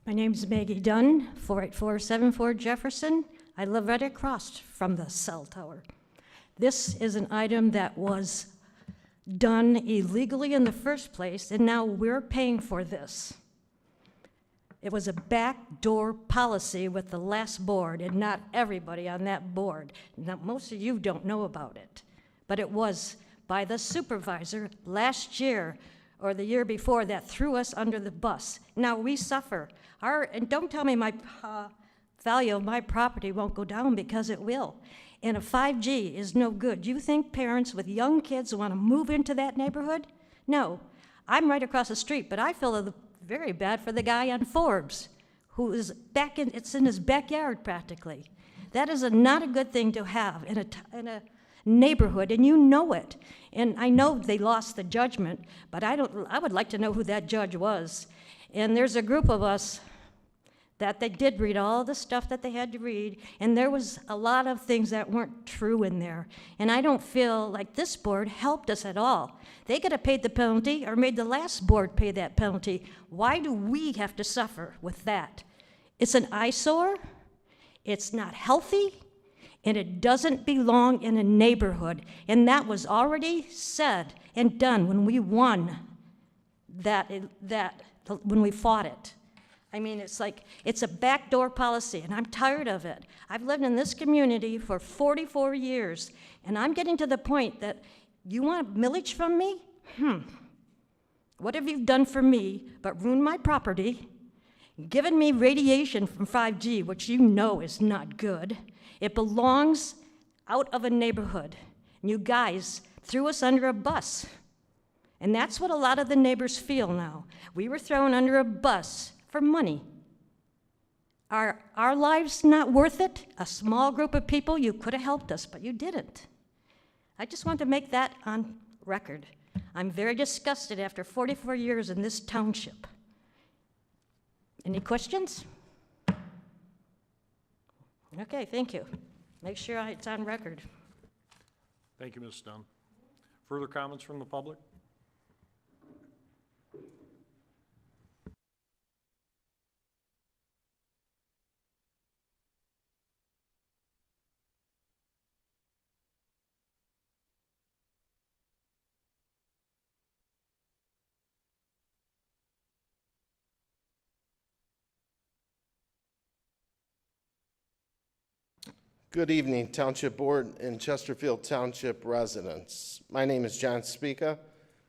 My name's Maggie Dunn, 48474 Jefferson. I live right across from the cell tower. This is an item that was done illegally in the first place, and now we're paying for this. It was a backdoor policy with the last board, and not everybody on that board. Now, most of you don't know about it, but it was by the supervisor last year or the year before that threw us under the bus. Now we suffer. And don't tell me my value of my property won't go down, because it will. And a 5G is no good. You think parents with young kids want to move into that neighborhood? No. I'm right across the street, but I feel very bad for the guy on Forbes, who is it's in his backyard practically. That is not a good thing to have in a neighborhood, and you know it. And I know they lost the judgment, but I would like to know who that judge was. And there's a group of us that they did read all the stuff that they had to read, and there was a lot of things that weren't true in there. And I don't feel like this board helped us at all. They could have paid the penalty or made the last board pay that penalty. Why do we have to suffer with that? It's an eyesore, it's not healthy, and it doesn't belong in a neighborhood. And that was already said and done when we won when we fought it. I mean, it's a backdoor policy, and I'm tired of it. I've lived in this community for 44 years, and I'm getting to the point that you want millage from me? What have you done for me but ruined my property, given me radiation from 5G, which you know is not good? It belongs out of a neighborhood, and you guys threw us under a bus. And that's what a lot of the neighbors feel now. We were thrown under a bus for money. Are our lives not worth it? A small group of people, you could have helped us, but you didn't. I just want to make that on record. I'm very disgusted after 44 years in this township. Any questions? Okay, thank you. Make sure it's on record. Thank you, Ms. Dunn. Further comments from the public? Good evening, Township Board and Chesterfield Township residents. My name is John Spica.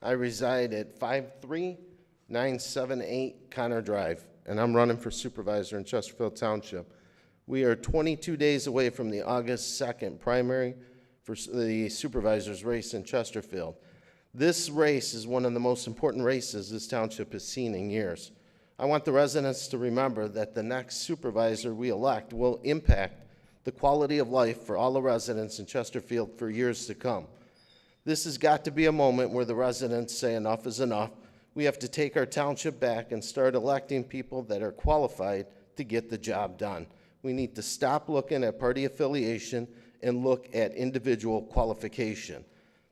I reside at 53978 Connor Drive, and I'm running for supervisor in Chesterfield Township. We are 22 days away from the August 2nd primary for the supervisor's race in Chesterfield. This race is one of the most important races this township has seen in years. I want the residents to remember that the next supervisor we elect will impact the quality of life for all the residents in Chesterfield for years to come. This has got to be a moment where the residents say enough is enough. We have to take our township back and start electing people that are qualified to get the job done. We need to stop looking at party affiliation and look at individual qualification.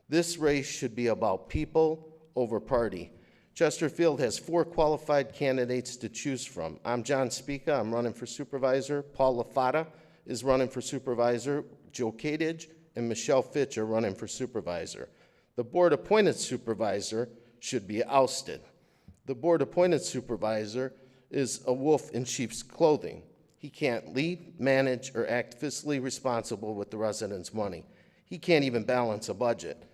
This race should be about people over party. Chesterfield has 4 qualified candidates to choose from. I'm John Spica, I'm running for supervisor. Paul LaFata is running for supervisor. Joe Kadage and Michelle Fitch are running for supervisor. The board-appointed supervisor should be ousted. The board-appointed supervisor is a wolf in sheep's clothing. He can't lead, manage, or act fiscally responsible with the residents' money. He can't even balance a budget.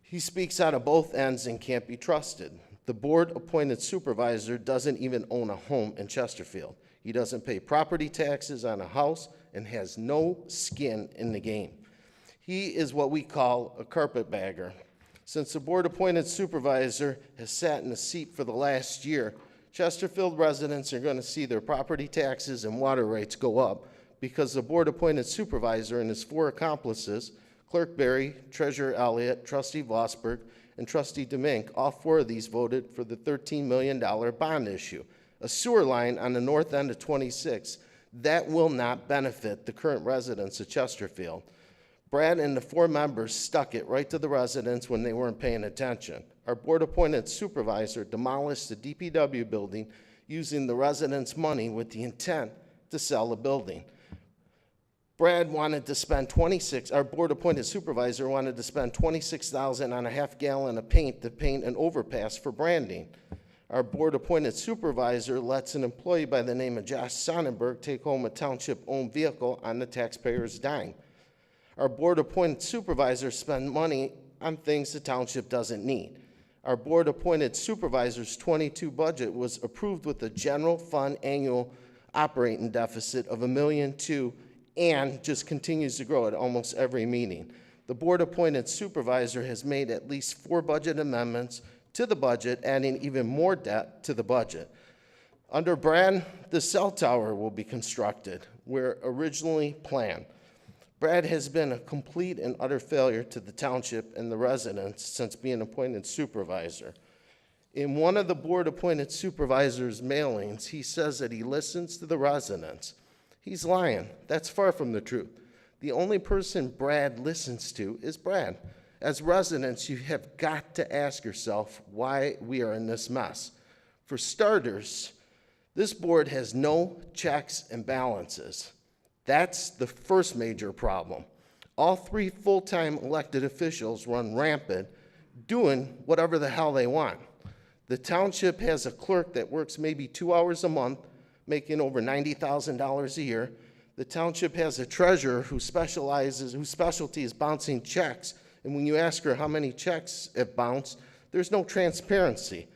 He speaks out of both ends and can't be trusted. The board-appointed supervisor doesn't even own a home in Chesterfield. He doesn't pay property taxes on a house and has no skin in the game. He is what we call a carpetbagger. Since the board-appointed supervisor has sat in the seat for the last year, Chesterfield residents are going to see their property taxes and water rates go up because the board-appointed supervisor and his 4 accomplices Clerk Berry, Treasurer Elliott, Trustee Vosberg, and Trustee Demink, all 4 of these voted for the $13 million bond issue, a sewer line on the north end of 26 that will not benefit the current residents of Chesterfield. Brad and the 4 members stuck it right to the residents when they weren't paying attention. Our board-appointed supervisor demolished the DPW building using the residents' money with the intent to sell the building. Brad wanted to spend our board-appointed supervisor wanted to spend $26,000 on a half-gallon of paint to paint an overpass for branding. Our board-appointed supervisor lets an employee by the name of Josh Sonnenberg take home a township-owned vehicle on the taxpayer's dime. Our board-appointed supervisor spend money on things the township doesn't need. Our board-appointed supervisor's 22 budget was approved with a general fund annual operating deficit of $1.2 million and just continues to grow at almost every meeting. The board-appointed supervisor has made at least 4 budget amendments to the budget, adding even more debt to the budget. Under Brad, the cell tower will be constructed where originally planned. Brad has been a complete and utter failure to the township and the residents since being appointed supervisor. In one of the board-appointed supervisor's mailings, he says that he listens to the residents. He's lying. That's far from the truth. The only person Brad listens to is Brad. As residents, you have got to ask yourself why we are in this mess. For starters, this board has no checks and balances. That's the first major problem. All 3 full-time elected officials run rampant, doing whatever the hell they want. The township has a clerk that works maybe 2 hours a month, making over $90,000 a year. The township has a treasurer whose specialty is bouncing checks, and when you ask her how many checks have bounced, there's no transparency.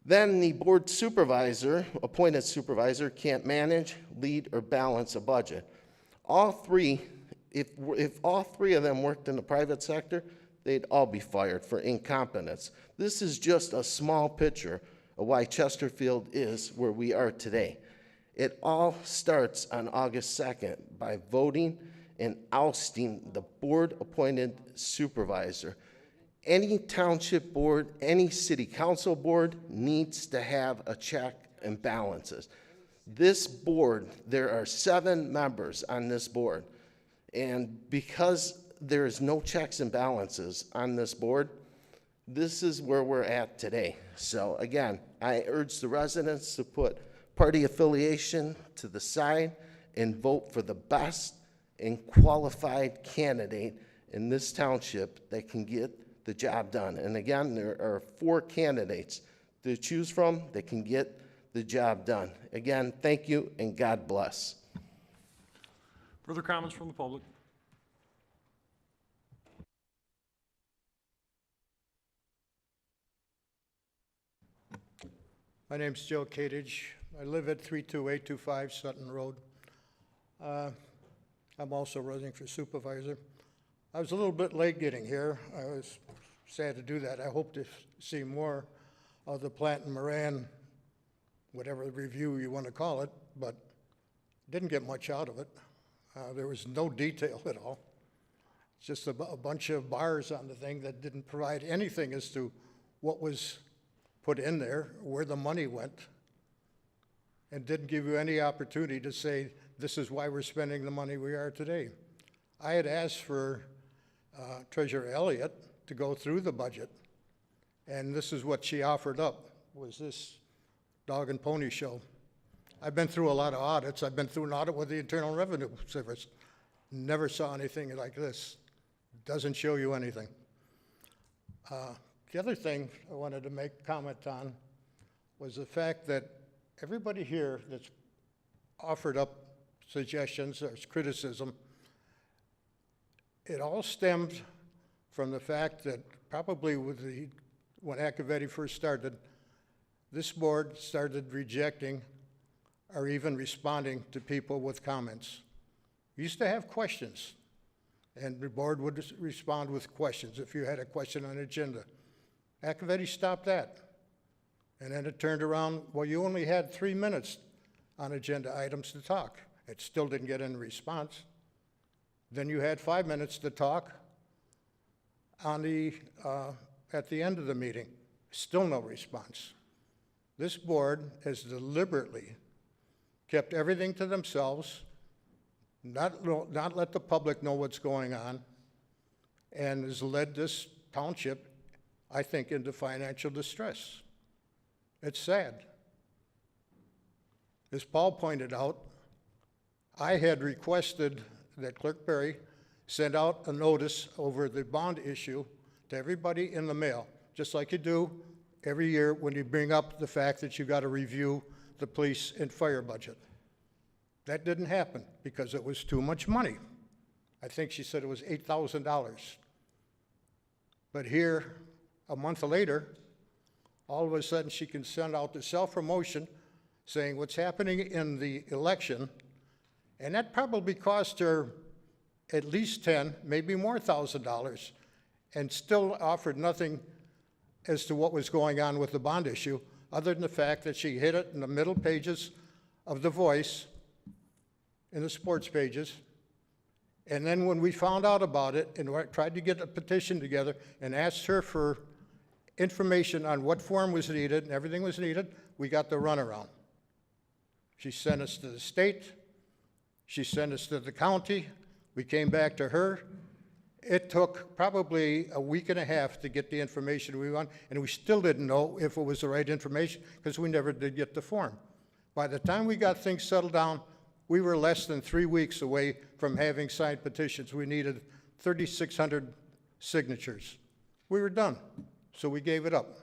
Then the board supervisor, appointed supervisor, can't manage, lead, or balance a budget. All 3, if all 3 of them worked in the private sector, they'd all be fired for incompetence. This is just a small picture of why Chesterfield is where we are today. It all starts on August 2nd by voting and ousting the board-appointed supervisor. Any township board, any city council board needs to have a check and balances. This board, there are 7 members on this board, and because there is no checks and balances on this board, this is where we're at today. So again, I urge the residents to put party affiliation to the side and vote for the best and qualified candidate in this township that can get the job done. And again, there are 4 candidates to choose from that can get the job done. Again, thank you and God bless. Further comments from the public? My name's Joe Kadich. I live at 32825 Sutton Road. I'm also running for supervisor. I was a little bit late getting here. I was sad to do that. I hope to see more of the Plante Moran, whatever review you want to call it, but didn't get much out of it. There was no detail at all. It's just a bunch of bars on the thing that didn't provide anything as to what was put in there, where the money went, and didn't give you any opportunity to say, this is why we're spending the money we are today. I had asked for Treasurer Elliott to go through the budget, and this is what she offered up, was this dog and pony show. I've been through a lot of audits. I've been through an audit with the Internal Revenue Service. Never saw anything like this. Doesn't show you anything. The other thing I wanted to make comment on was the fact that everybody here that's offered up suggestions or criticism, it all stemmed from the fact that probably when Accavetti first started, this board started rejecting or even responding to people with comments. We used to have questions, and the board would respond with questions if you had a question on an agenda. Accavetti stopped that. And then it turned around, well, you only had 3 minutes on agenda items to talk. It still didn't get any response. Then you had 5 minutes to talk on at the end of the meeting. Still no response. This board has deliberately kept everything to themselves, not let the public know what's going on, and has led this township, I think, into financial distress. It's sad. As Paul pointed out, I had requested that Clerk Berry send out a notice over the bond issue to everybody in the mail, just like you do every year when you bring up the fact that you got to review the police and fire budget. That didn't happen because it was too much money. I think she said it was $8,000. But here, a month later, all of a sudden she can send out the self-promotion saying what's happening in the election, and that probably cost her at least $10,000, maybe more $1,000, and still offered nothing as to what was going on with the bond issue, other than the fact that she hit it in the middle pages of The Voice, in the sports pages. And then when we found out about it and tried to get a petition together and asked her for information on what form was needed and everything was needed, we got the runaround. She sent us to the state. She sent us to the county. We came back to her. It took probably a week and a half to get the information we want, and we still didn't know if it was the right information because we never did get the form. By the time we got things settled down, we were less than 3 weeks away from having signed petitions. We needed 3,600 signatures. We were done, so we gave it up.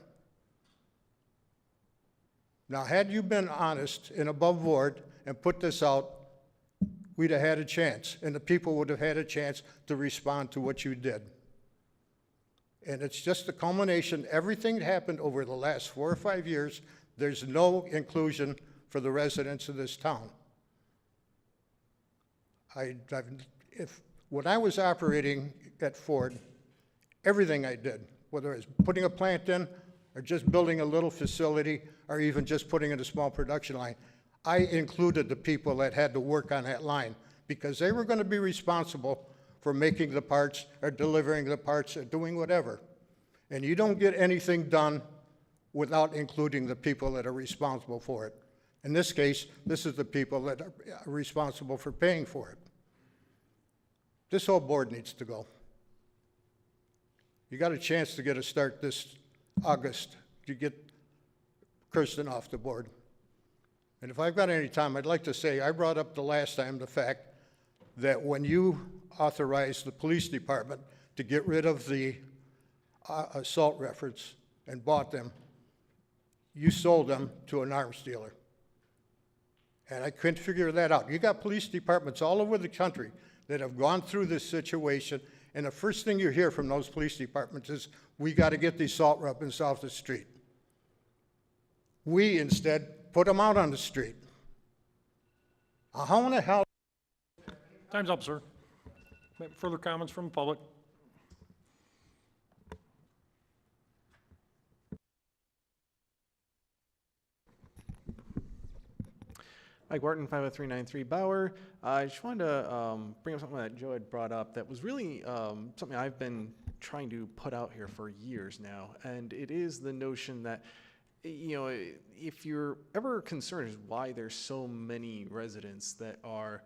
Now, had you been honest and above board and put this out, we'd have had a chance, and the people would have had a chance to respond to what you did. And it's just a culmination. Everything that happened over the last 4 or 5 years, there's no inclusion for the residents of this town. When I was operating at Ford, everything I did, whether it was putting a plant in or just building a little facility or even just putting in a small production line, I included the people that had to work on that line because they were going to be responsible for making the parts or delivering the parts or doing whatever. And you don't get anything done without including the people that are responsible for it. In this case, this is the people that are responsible for paying for it. This whole board needs to go. You got a chance to get a start this August to get Kersten off the board. And if I've got any time, I'd like to say, I brought up the last time the fact that when you authorized the police department to get rid of the assault records and bought them, you sold them to an arms dealer. And I couldn't figure that out. You got police departments all over the country that have gone through this situation, and the first thing you hear from those police departments is, we got to get these salt weapons off the street. We instead put them out on the street. How in the hell? Time's up, sir. Further comments from the public? Mike Wharton, 50393 Bauer. I just wanted to bring up something that Joe had brought up that was really something I've been trying to put out here for years now, and it is the notion that, you know, if you're ever concerned as why there's so many residents that are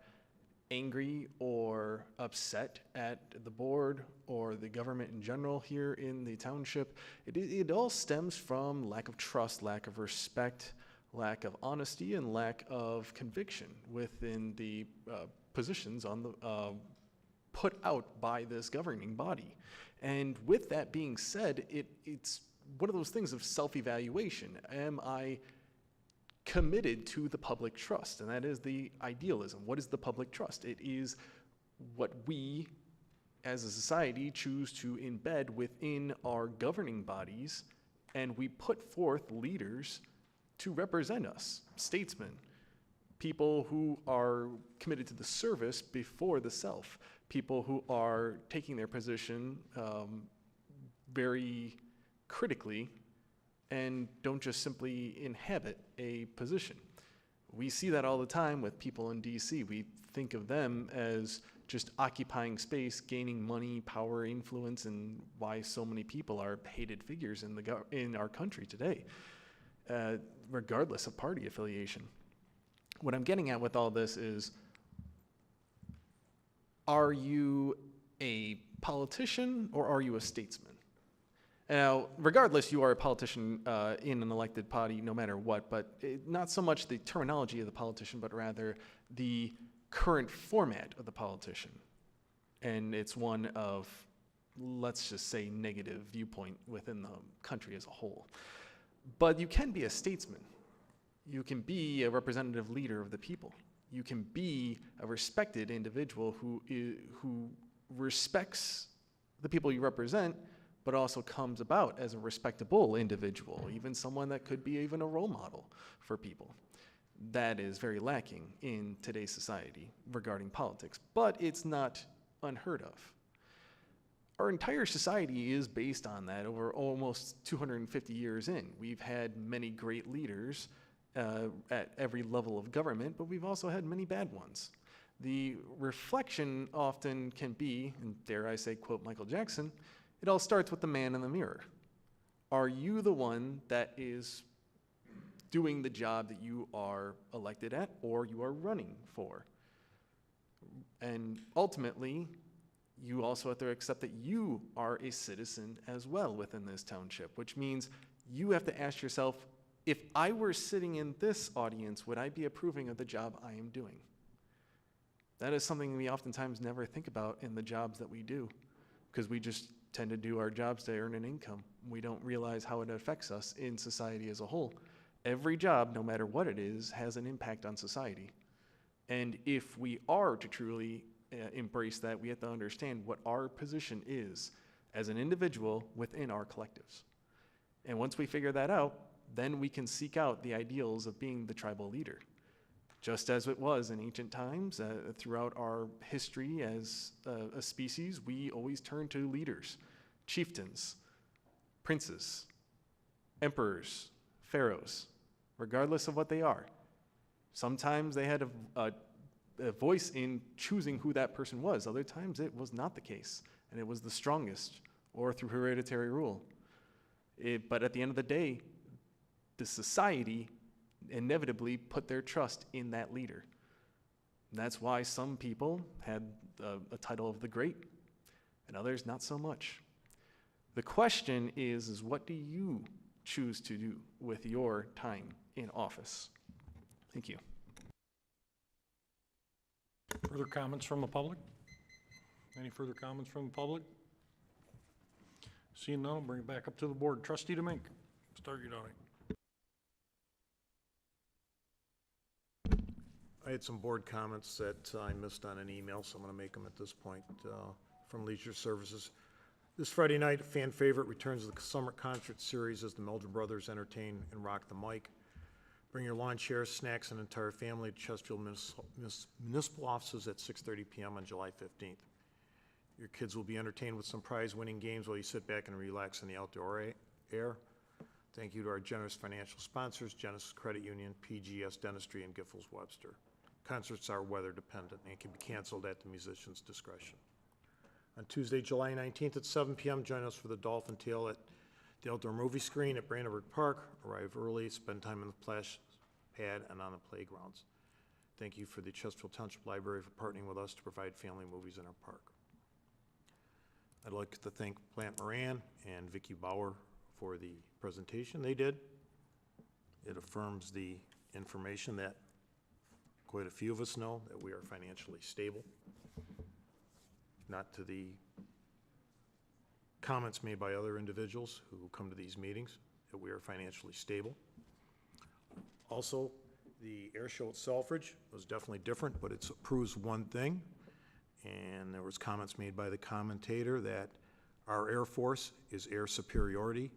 angry or upset at the board or the government in general here in the township, it all stems from lack of trust, lack of respect, lack of honesty, and lack of conviction within the positions on the put out by this governing body. And with that being said, it's one of those things of self-evaluation. Am I committed to the public trust? And that is the idealism. What is the public trust? It is what we as a society choose to embed within our governing bodies, and we put forth leaders to represent us, statesmen, people who are committed to the service before the self, people who are taking their position very critically and don't just simply inhabit a position. We see that all the time with people in DC. We think of them as just occupying space, gaining money, power, influence, and why so many people are hated figures in our country today, regardless of party affiliation. What I'm getting at with all this is, are you a politician or are you a statesman? Now, regardless, you are a politician in an elected body no matter what, but not so much the terminology of the politician, but rather the current format of the politician. And it's one of, let's just say, negative viewpoint within the country as a whole. But you can be a statesman. You can be a representative leader of the people. You can be a respected individual who respects the people you represent, but also comes about as a respectable individual, even someone that could be even a role model for people. That is very lacking in today's society regarding politics, but it's not unheard of. Our entire society is based on that over almost 250 years in. We've had many great leaders at every level of government, but we've also had many bad ones. The reflection often can be, and dare I say, quote Michael Jackson, it all starts with the man in the mirror. Are you the one that is doing the job that you are elected at or you are running for? And ultimately, you also have to accept that you are a citizen as well within this township, which means you have to ask yourself, if I were sitting in this audience, would I be approving of the job I am doing? That is something we oftentimes never think about in the jobs that we do, because we just tend to do our jobs to earn an income. We don't realize how it affects us in society as a whole. Every job, no matter what it is, has an impact on society. And if we are to truly embrace that, we have to understand what our position is as an individual within our collectives. And once we figure that out, then we can seek out the ideals of being the tribal leader. Just as it was in ancient times, throughout our history as a species, we always turn to leaders, chieftains, princes, emperors, pharaohs, regardless of what they are. Sometimes they had a voice in choosing who that person was. Other times it was not the case, and it was the strongest, or through hereditary rule. But at the end of the day, the society inevitably put their trust in that leader. And that's why some people had a title of the great, and others not so much. The question is what do you choose to do with your time in office? Thank you. Further comments from the public? Any further comments from the public? Seeing none, I'll bring it back up to the board. Trustee DeMink, start your donate. I had some board comments that I missed on an email, so I'm going to make them at this point from Leisure Services. This Friday night, a fan favorite returns to the summer concert series as the Meldrum Brothers entertain and rock the mic. Bring your lawn chairs, snacks, and entire family to Chesterfield Municipal Offices at 6:30 p.m. on July 15th. Your kids will be entertained with some prize-winning games while you sit back and relax in the outdoor air. Thank you to our generous financial sponsors, Genesis Credit Union, PGS Dentistry, and Giffords Webster. Concerts are weather dependent and can be canceled at the musician's discretion. On Tuesday, July 19th at 7 p.m., join us for the Dolphin Tale at the outdoor movie screen at Brandenburg Park. Arrive early, spend time in the splash pad and on the playgrounds. Thank you for the Chesterfield Township Library for partnering with us to provide family movies in our park. I'd like to thank Plante Moran and Vicki Bauer for the presentation they did. It affirms the information that quite a few of us know, that we are financially stable. Not to the comments made by other individuals who come to these meetings, that we are financially stable. Also, the air show at Selfridge was definitely different, but it proves one thing, and there was comments made by the commentator that our Air Force is air superiority,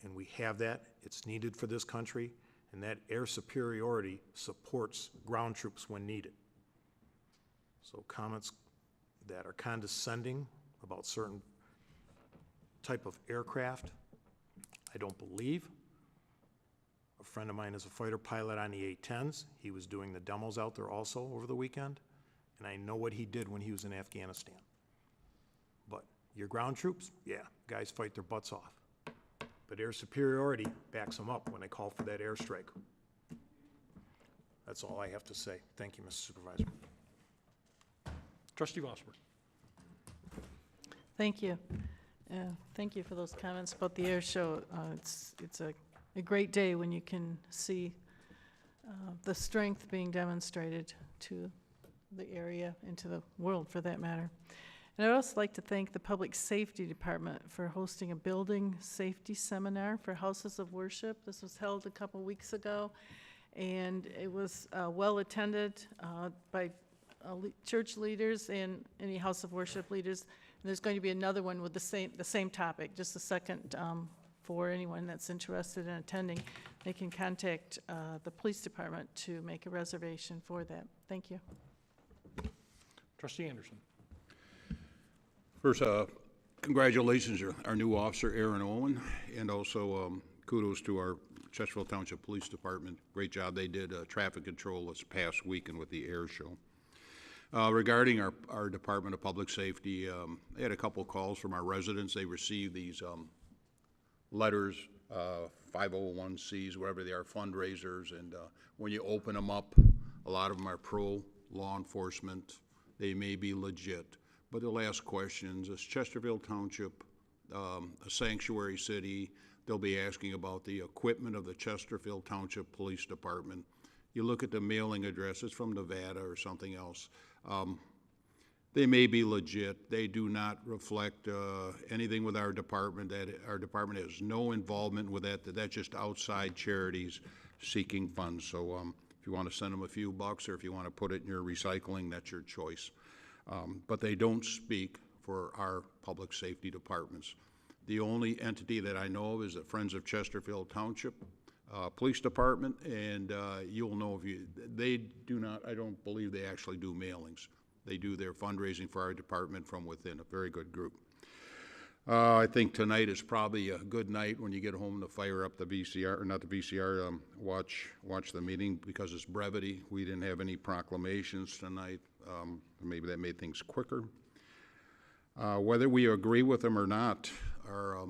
and we have that. It's needed for this country, and that air superiority supports ground troops when needed. So comments that are condescending about certain type of aircraft, I don't believe. A friend of mine is a fighter pilot on the A-10s. He was doing the demos out there also over the weekend, and I know what he did when he was in Afghanistan. But your ground troops, yeah, guys fight their butts off. But air superiority backs them up when they call for that airstrike. That's all I have to say. Thank you, Mr. Supervisor. Trustee Vosper. Thank you. Thank you for those comments about the air show. It's a great day when you can see the strength being demonstrated to the area and to the world for that matter. And I'd also like to thank the Public Safety Department for hosting a building safety seminar for houses of worship. This was held a couple weeks ago, and it was well attended by church leaders and any house of worship leaders. And there's going to be another one with the same topic, just a second for anyone that's interested in attending. They can contact the police department to make a reservation for that. Thank you. Trustee Anderson. First, congratulations, our new officer, Erin Auwen, and also kudos to our Chesterfield Township Police Department. Great job they did traffic control this past weekend with the air show. Regarding our Department of Public Safety, I had a couple calls from our residents. They received these letters, 501Cs, whatever they are, fundraisers, and when you open them up, a lot of them are pro-law enforcement. They may be legit. But they'll ask questions. Is Chesterfield Township a sanctuary city? They'll be asking about the equipment of the Chesterfield Township Police Department. You look at the mailing addresses from Nevada or something else. They may be legit. They do not reflect anything with our department. That our department has no involvement with that. That's just outside charities seeking funds. So if you want to send them a few bucks or if you want to put it in your recycling, that's your choice. But they don't speak for our public safety departments. The only entity that I know of is the Friends of Chesterfield Township Police Department, and you'll know they do not, I don't believe they actually do mailings. They do their fundraising for our department from within, a very good group. I think tonight is probably a good night when you get home to fire up the VCR, or not the VCR, watch the meeting because it's brevity. We didn't have any proclamations tonight. Maybe that made things quicker. Whether we agree with them or not, our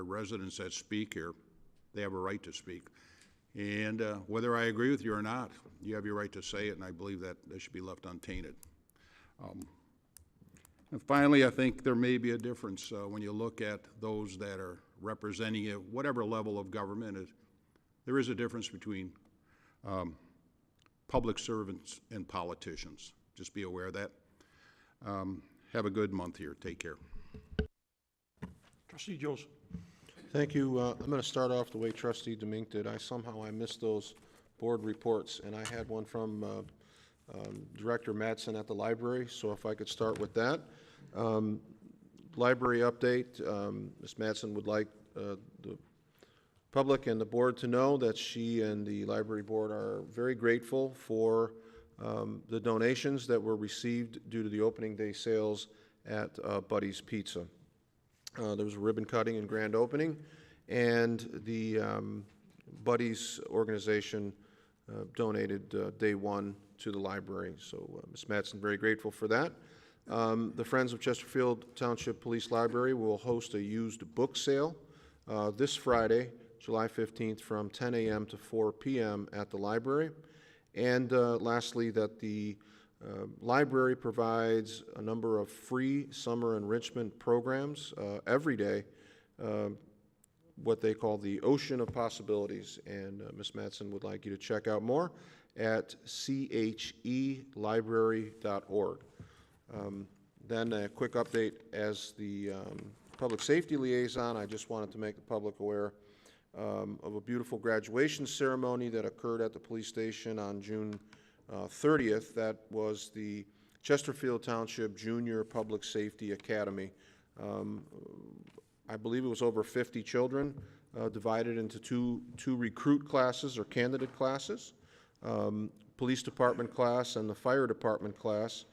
residents that speak here, they have a right to speak. And whether I agree with you or not, you have your right to say it, and I believe that should be left untainted. And finally, I think there may be a difference when you look at those that are representing it, whatever level of government. There is a difference between public servants and politicians. Just be aware of that. Have a good month here. Take care. Trustee Joseph. Thank you. I'm going to start off the way Trustee Demink did. I missed those board reports, and I had one from Director Madsen at the library, so if I could start with that. Library update, Ms. Madsen would like the public and the board to know that she and the library board are very grateful for the donations that were received due to the opening day sales at Buddy's Pizza. There was a ribbon cutting and grand opening, and the Buddy's organization donated day one to the library. So Ms. Madsen, very grateful for that. The Friends of Chesterfield Township Police Library will host a used book sale this Friday, July 15th, from 10 a.m. to 4 p.m. at the library. And lastly, that the library provides a number of free summer enrichment programs every day, what they call the Ocean of Possibilities. And Ms. Madsen would like you to check out more at chelibrary.org. Then a quick update as the public safety liaison. I just wanted to make the public aware of a beautiful graduation ceremony that occurred at the police station on June 30th. That was the Chesterfield Township Junior Public Safety Academy. I believe it was over 50 children divided into two recruit classes or candidate classes, police department class and the fire department class.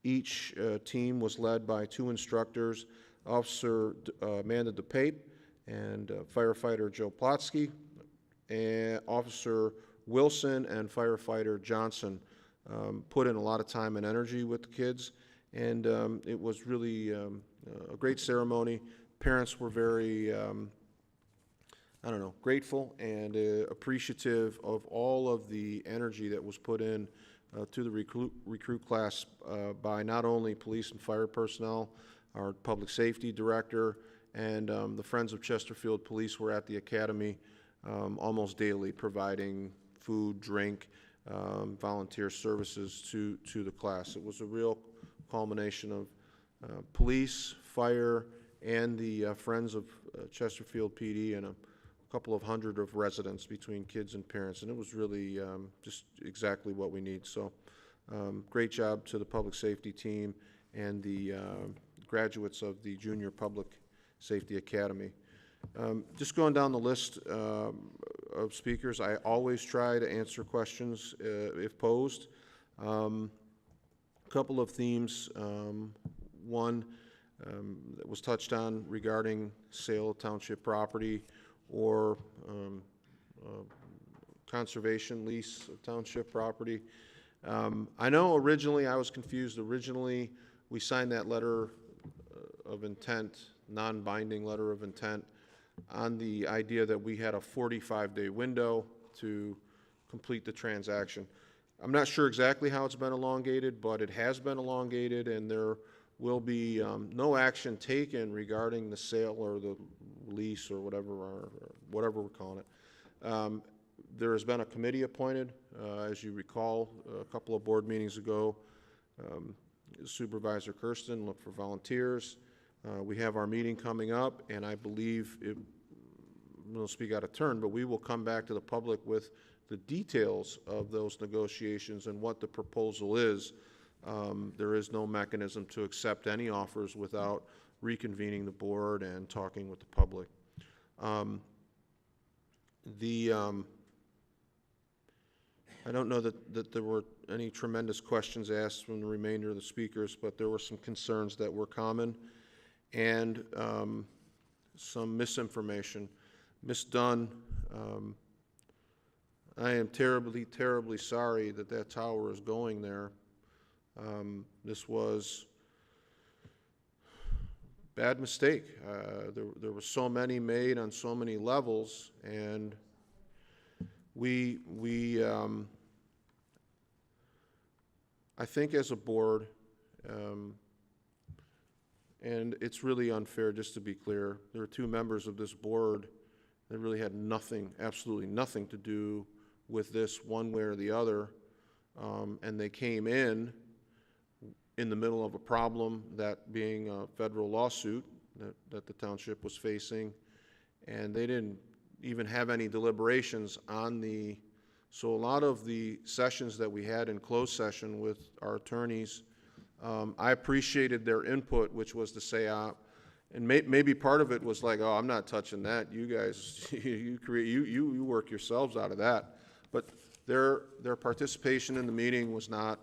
Each team was led by two instructors, Officer Amanda DePape and firefighter Joe Plotsky. Officer Wilson and firefighter Johnson put in a lot of time and energy with the kids, and it was really a great ceremony. Parents were very, grateful and appreciative of all of the energy that was put in to the recruit class by not only police and fire personnel, our public safety director, and the Friends of Chesterfield Police were at the academy almost daily, providing food, drink, volunteer services to the class. It was a real culmination of police, fire, and the Friends of Chesterfield PD, and a couple of hundred of residents between kids and parents, and it was really just exactly what we need. So great job to the public safety team and the graduates of the Junior Public Safety Academy. Just going down the list of speakers, I always try to answer questions if posed. A couple of themes. One that was touched on regarding sale of township property or conservation lease of township property. I know originally I was confused. Originally, we signed that letter of intent, non-binding letter of intent, on the idea that we had a 45-day window to complete the transaction. I'm not sure exactly how it's been elongated, but it has been elongated, and there will be no action taken regarding the sale or the lease or whatever we're calling it. There has been a committee appointed, as you recall, a couple of board meetings ago. Supervisor Kersten looked for volunteers. We have our meeting coming up, and I believe it will speak out of turn, but we will come back to the public with the details of those negotiations and what the proposal is. There is no mechanism to accept any offers without reconvening the board and talking with the public. I don't know that there were any tremendous questions asked from the remainder of the speakers, but there were some concerns that were common and some misinformation. Ms. Dunn, I am terribly, terribly sorry that that tower is going there. This was a bad mistake. There were so many made on so many levels, and I think as a board, and it's really unfair, just to be clear, there are two members of this board that really had nothing, absolutely nothing to do with this one way or the other, and they came in the middle of a problem, that being a federal lawsuit that the township was facing, and they didn't even have any deliberations on so a lot of the sessions that we had in closed session with our attorneys, I appreciated their input, which was to say, and maybe part of it was like, oh, I'm not touching that. You guys, you work yourselves out of that. But their participation in the meeting was not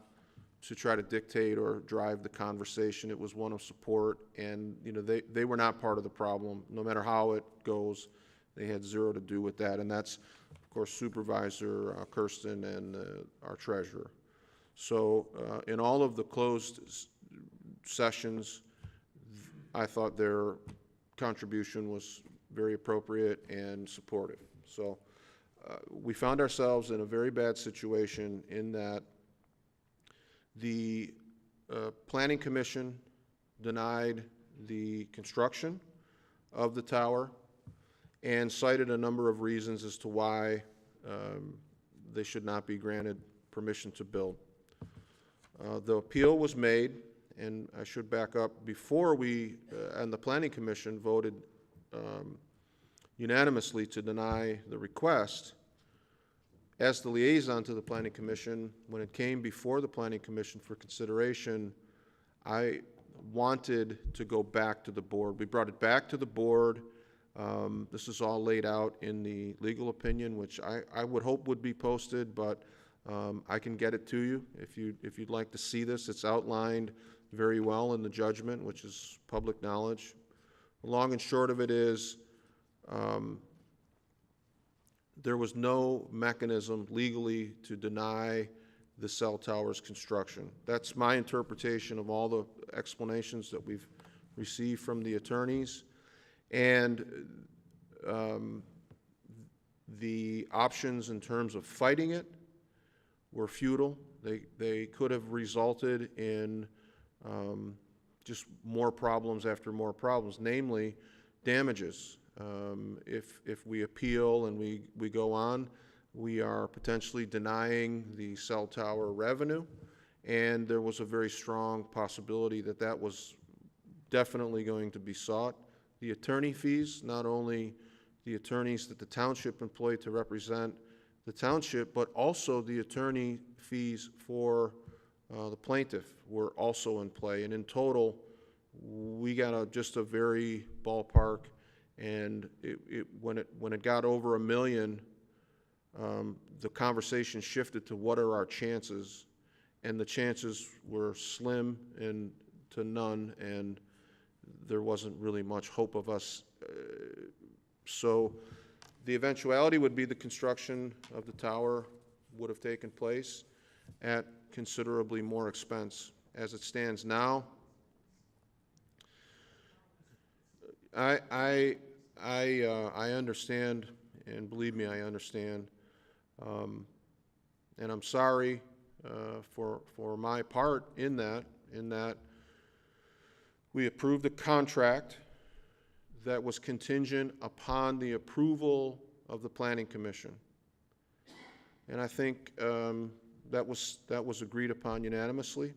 to try to dictate or drive the conversation. It was one of support, and they were not part of the problem. No matter how it goes, they had zero to do with that, and that's, of course, Supervisor Kersten and our treasurer. So in all of the closed sessions, I thought their contribution was very appropriate and supportive. So we found ourselves in a very bad situation in that the Planning Commission denied the construction of the tower and cited a number of reasons as to why they should not be granted permission to build. The appeal was made, and I should back up, before we and the Planning Commission voted unanimously to deny the request. As the liaison to the Planning Commission, when it came before the Planning Commission for consideration, I wanted to go back to the board. We brought it back to the board. This is all laid out in the legal opinion, which I would hope would be posted, but I can get it to you if you'd like to see this. It's outlined very well in the judgment, which is public knowledge. The long and short of it is, there was no mechanism legally to deny the cell tower's construction. That's my interpretation of all the explanations that we've received from the attorneys. And the options in terms of fighting it were futile. They could have resulted in just more problems after more problems, namely damages. If we appeal and we go on, we are potentially denying the cell tower revenue, and there was a very strong possibility that that was definitely going to be sought. The attorney fees, not only the attorneys that the township employed to represent the township, but also the attorney fees for the plaintiff were also in play. And in total, we got just a very ballpark, and when it got over $1 million, the conversation shifted to what are our chances, and the chances were slim and to none, and there wasn't really much hope of us. So the eventuality would be the construction of the tower would have taken place at considerably more expense. As it stands now, I understand, and believe me, I understand, and I'm sorry for my part in that we approved a contract that was contingent upon the approval of the Planning Commission. And I think that was agreed upon unanimously.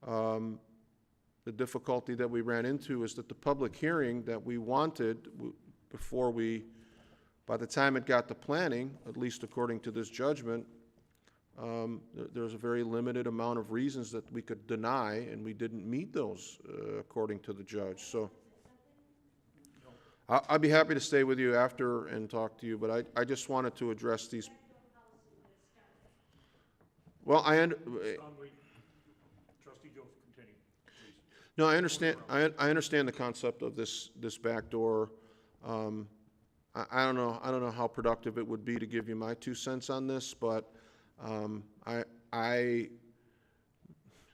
The difficulty that we ran into is that the public hearing that we wanted before by the time it got to planning, at least according to this judgment, there's a very limited amount of reasons that we could deny, and we didn't meet those according to the judge. So I'd be happy to stay with you after and talk to you, but I just wanted to address these. Well, No, I understand. I understand the concept of this back door. I don't know how productive it would be to give you my 2 cents on this, but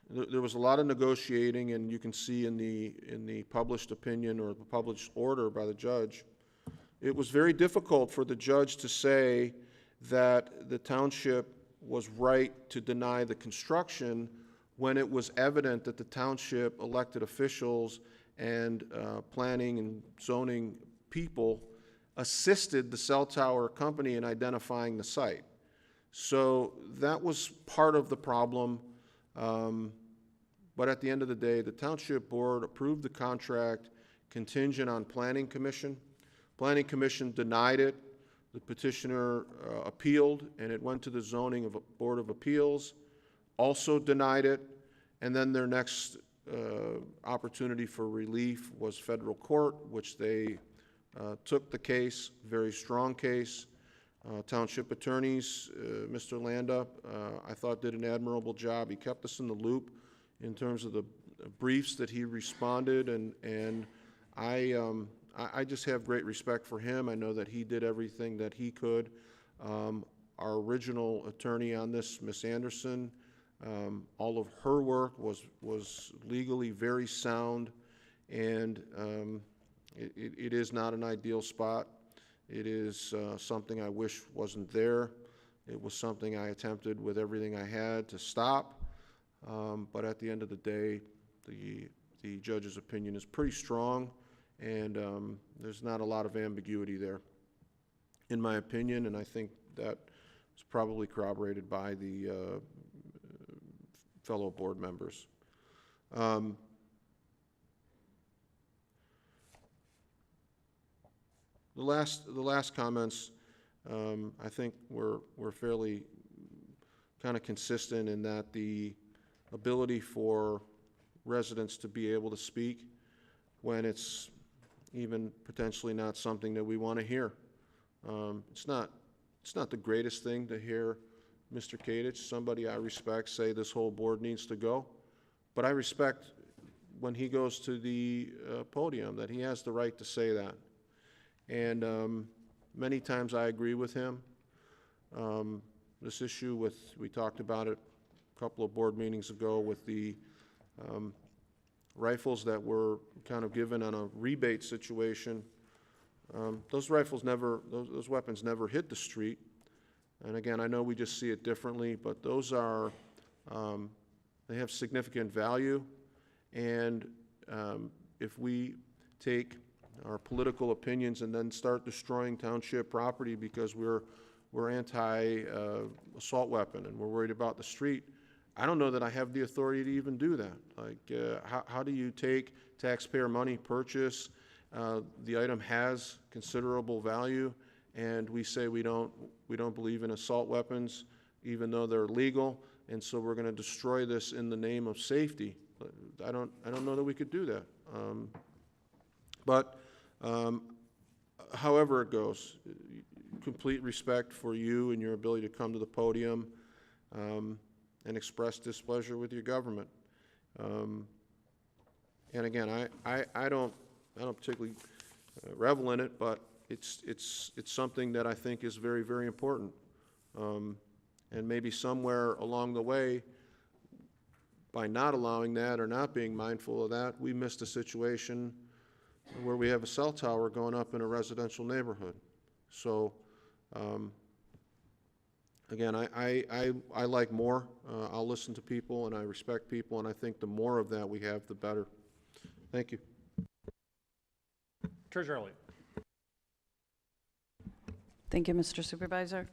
there was a lot of negotiating, and you can see in the published opinion or the published order by the judge, it was very difficult for the judge to say that the township was right to deny the construction when it was evident that the township elected officials and planning and zoning people assisted the cell tower company in identifying the site. So that was part of the problem, but at the end of the day, the township board approved the contract contingent on Planning Commission. Planning Commission denied it. The petitioner appealed, and it went to the zoning board of appeals, also denied it, and then their next opportunity for relief was federal court, which they took the case, very strong case. Township attorneys, Mr. Landa, I thought did an admirable job. He kept us in the loop in terms of the briefs that he responded, and I just have great respect for him. I know that he did everything that he could. Our original attorney on this, Ms. Anderson, all of her work was legally very sound, and it is not an ideal spot. It is something I wish wasn't there. It was something I attempted with everything I had to stop, but at the end of the day, the judge's opinion is pretty strong, and there's not a lot of ambiguity there, in my opinion, and I think that is probably corroborated by the fellow board members. The last comments, I think were fairly kind of consistent in that the ability for residents to be able to speak when it's even potentially not something that we want to hear. It's not the greatest thing to hear Mr. Kadich, somebody I respect, say this whole board needs to go, but I respect when he goes to the podium that he has the right to say that. And Many times I agree with him. This issue we talked about it a couple of board meetings ago with the rifles that were kind of given on a rebate situation. Those weapons never hit the street. And again, I know we just see it differently, but those are, they have significant value. And if we take our political opinions and then start destroying township property because we're anti-assault weapon and we're worried about the street, I don't know that I have the authority to even do that. Like, how do you take taxpayer money, purchase, the item has considerable value, and we say we don't believe in assault weapons, even though they're legal, and so we're going to destroy this in the name of safety. I don't know that we could do that. But however it goes, complete respect for you and your ability to come to the podium and express displeasure with your government. And again, I don't particularly revel in it, but it's something that I think is very, very important. And maybe somewhere along the way, by not allowing that or not being mindful of that, we missed a situation where we have a cell tower going up in a residential neighborhood. So again, I like more. I'll listen to people and I respect people, and I think the more of that we have, the better. Thank you. Treasurer Elliott. Thank you, Mr. Supervisor.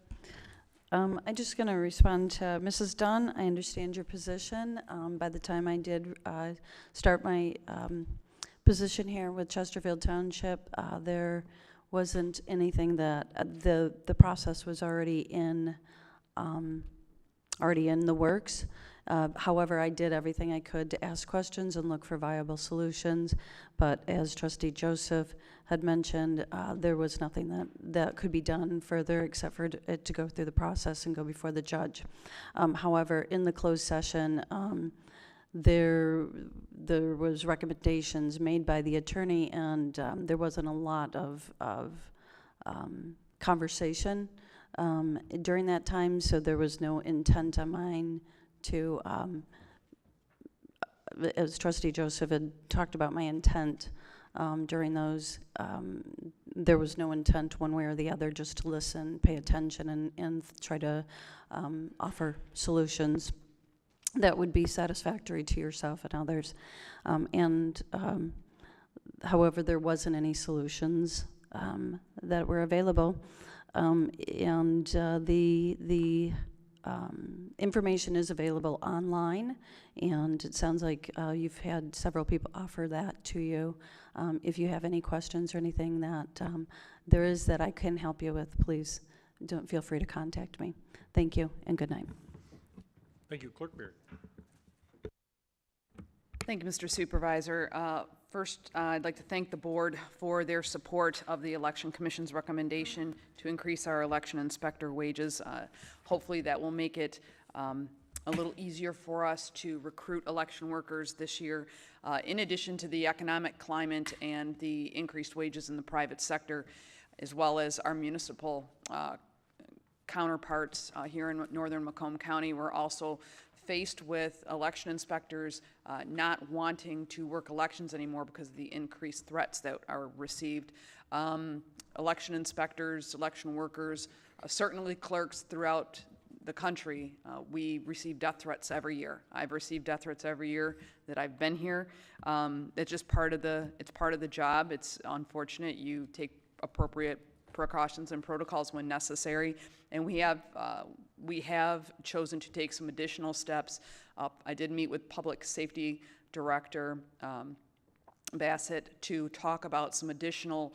I'm just going to respond to Mrs. Dunn. I understand your position. By the time I did start my position here with Chesterfield Township, there wasn't anything that the process was already in the works. However, I did everything I could to ask questions and look for viable solutions. But as Trustee Joseph had mentioned, there was nothing that could be done further except for it to go through the process and go before the judge. However, in the closed session, there was recommendations made by the attorney, and there wasn't a lot of conversation during that time, so there was no intent on mine to, as Trustee Joseph had talked about my intent during those, there was no intent one way or the other, just to listen, pay attention, and try to offer solutions that would be satisfactory to yourself and others. However, there wasn't any solutions that were available. The information is available online, and it sounds like you've had several people offer that to you. If you have any questions or anything that there is that I can help you with, please don't feel free to contact me. Thank you, and good night. Thank you. Clerk Berry. Thank you, Mr. Supervisor. First, I'd like to thank the board for their support of the Election Commission's recommendation to increase our election inspector wages. Hopefully that will make it a little easier for us to recruit election workers this year. In addition to the economic climate and the increased wages in the private sector, as well as our municipal counterparts here in northern Macomb County, we're also faced with election inspectors not wanting to work elections anymore because of the increased threats that are received. Election inspectors, election workers, certainly clerks throughout the country, we receive death threats every year. I've received death threats every year that I've been here. It's just part of the job. It's unfortunate. You take appropriate precautions and protocols when necessary, and we have chosen to take some additional steps. I did meet with Public Safety Director Bassett to talk about some additional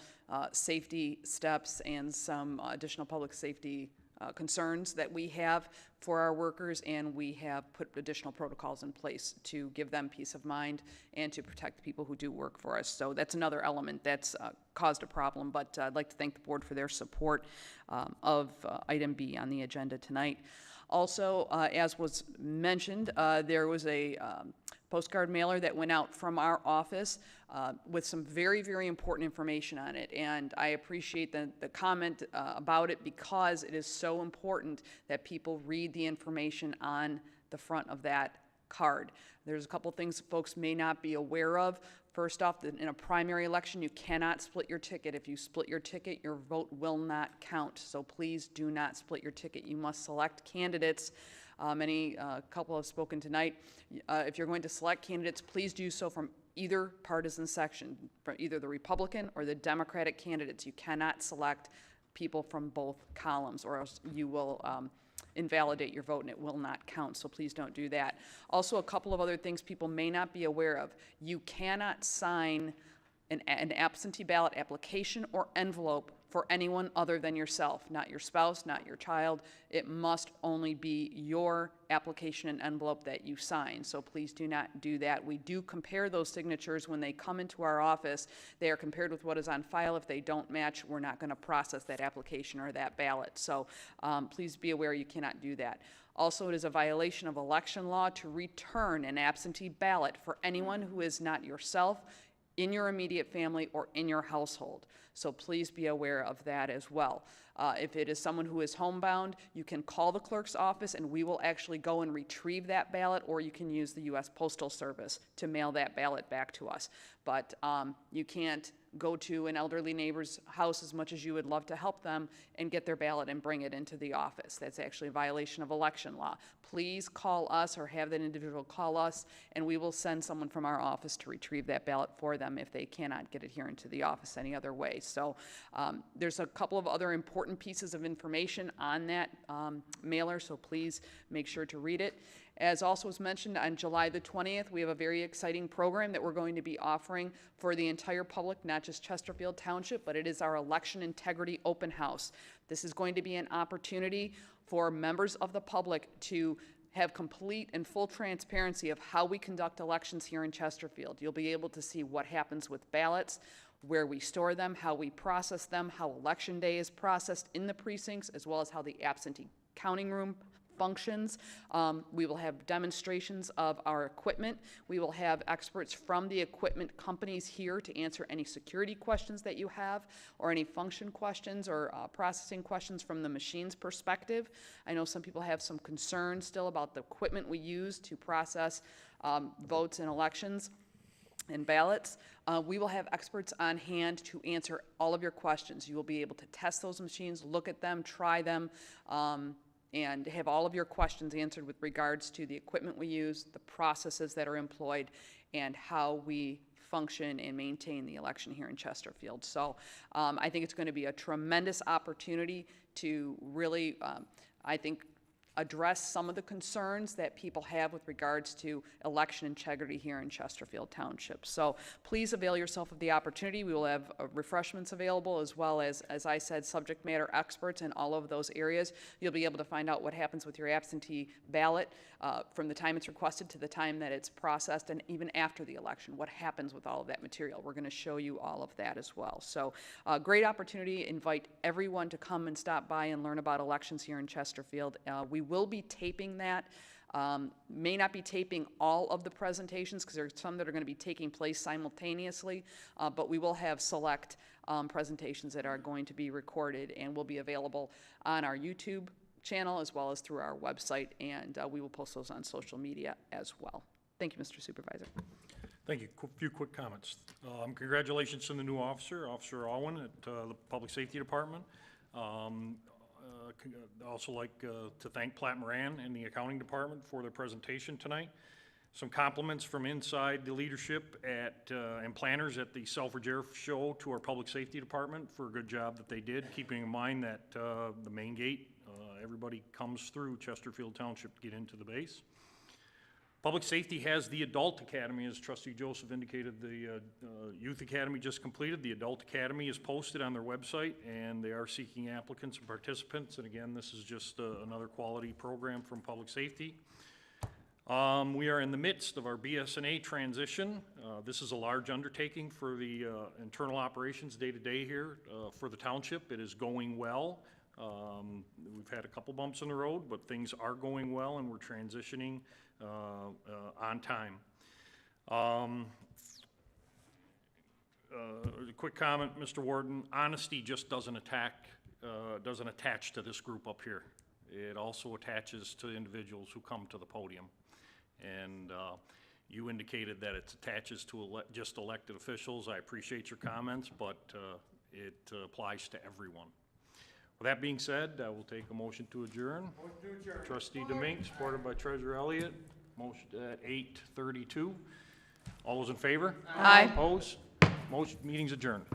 safety steps and some additional public safety concerns that we have for our workers, and we have put additional protocols in place to give them peace of mind and to protect the people who do work for us. So that's another element that's caused a problem, but I'd like to thank the board for their support of item B on the agenda tonight. Also, as was mentioned, there was a postcard mailer that went out from our office with some very, very important information on it. And I appreciate the comment about it because it is so important that people read the information on the front of that card. There's a couple things folks may not be aware of. First off, in a primary election, you cannot split your ticket. If you split your ticket, your vote will not count. So please do not split your ticket. You must select candidates. Couple have spoken tonight. If you're going to select candidates, please do so from either partisan section, from either the Republican or the Democratic candidates. You cannot select people from both columns, or else you will invalidate your vote and it will not count, so please don't do that. Also, a couple of other things people may not be aware of. You cannot sign an absentee ballot application or envelope for anyone other than yourself, not your spouse, not your child. It must only be your application and envelope that you sign, so please do not do that. We do compare those signatures when they come into our office. They are compared with what is on file. If they don't match, we're not going to process that application or that ballot, so please be aware you cannot do that. Also, it is a violation of election law to return an absentee ballot for anyone who is not yourself, in your immediate family, or in your household. So please be aware of that as well. If it is someone who is homebound, you can call the clerk's office and we will actually go and retrieve that ballot, or you can use the U.S. Postal Service to mail that ballot back to us. But you can't go to an elderly neighbor's house, as much as you would love to help them, and get their ballot and bring it into the office. That's actually a violation of election law. Please call us or have that individual call us, and we will send someone from our office to retrieve that ballot for them if they cannot get it here into the office any other way. So there's a couple of other important pieces of information on that mailer, so please make sure to read it. As also was mentioned, on July the 20th, we have a very exciting program that we're going to be offering for the entire public, not just Chesterfield Township, but it is our Election Integrity Open House. This is going to be an opportunity for members of the public to have complete and full transparency of how we conduct elections here in Chesterfield. You'll be able to see what happens with ballots, where we store them, how we process them, how Election Day is processed in the precincts, as well as how the absentee counting room functions. We will have demonstrations of our equipment. We will have experts from the equipment companies here to answer any security questions that you have, or any function questions or processing questions from the machine's perspective. I know some people have some concerns still about the equipment we use to process votes in elections and ballots. We will have experts on hand to answer all of your questions. You will be able to test those machines, look at them, try them, and have all of your questions answered with regards to the equipment we use, the processes that are employed, and how we function and maintain the election here in Chesterfield. So I think it's going to be a tremendous opportunity to really, I think, address some of the concerns that people have with regards to election integrity here in Chesterfield Township. So please avail yourself of the opportunity. We will have refreshments available, as well as I said, subject matter experts in all of those areas. You'll be able to find out what happens with your absentee ballot from the time it's requested to the time that it's processed, and even after the election, what happens with all of that material. We're going to show you all of that as well. So great opportunity. Invite everyone to come and stop by and learn about elections here in Chesterfield. We will be taping that. May not be taping all of the presentations, because there are some that are going to be taking place simultaneously, but we will have select presentations that are going to be recorded and will be available on our YouTube channel as well as through our website, and we will post those on social media as well. Thank you, Mr. Supervisor. Thank you. A few quick comments. Congratulations to the new officer, Officer Auwen at the Public Safety Department. I'd also like to thank Plante Moran and the Accounting Department for their presentation tonight. Some compliments from inside the leadership and planners at the Selfridge Air Show to our Public Safety Department for a good job that they did, keeping in mind that the main gate, everybody comes through Chesterfield Township to get into the base. Public Safety has the Adult Academy, as Trustee Joseph indicated. The Youth Academy just completed. The Adult Academy is posted on their website, and they are seeking applicants and participants. And again, this is just another quality program from Public Safety. We are in the midst of our BSNA transition. This is a large undertaking for the internal operations day-to-day here for the township. It is going well. We've had a couple bumps in the road, but things are going well, and we're transitioning on time. A quick comment, Mr. Warden, honesty just doesn't attach to this group up here. It also attaches to individuals who come to the podium. And you indicated that it attaches to just elected officials. I appreciate your comments, but it applies to everyone. With that being said, I will take a motion to adjourn. Trustee Demink, supported by Treasurer Elliott. Motion at 8:32. All those in favor? Aye. Opposed? Motion, meeting's adjourned.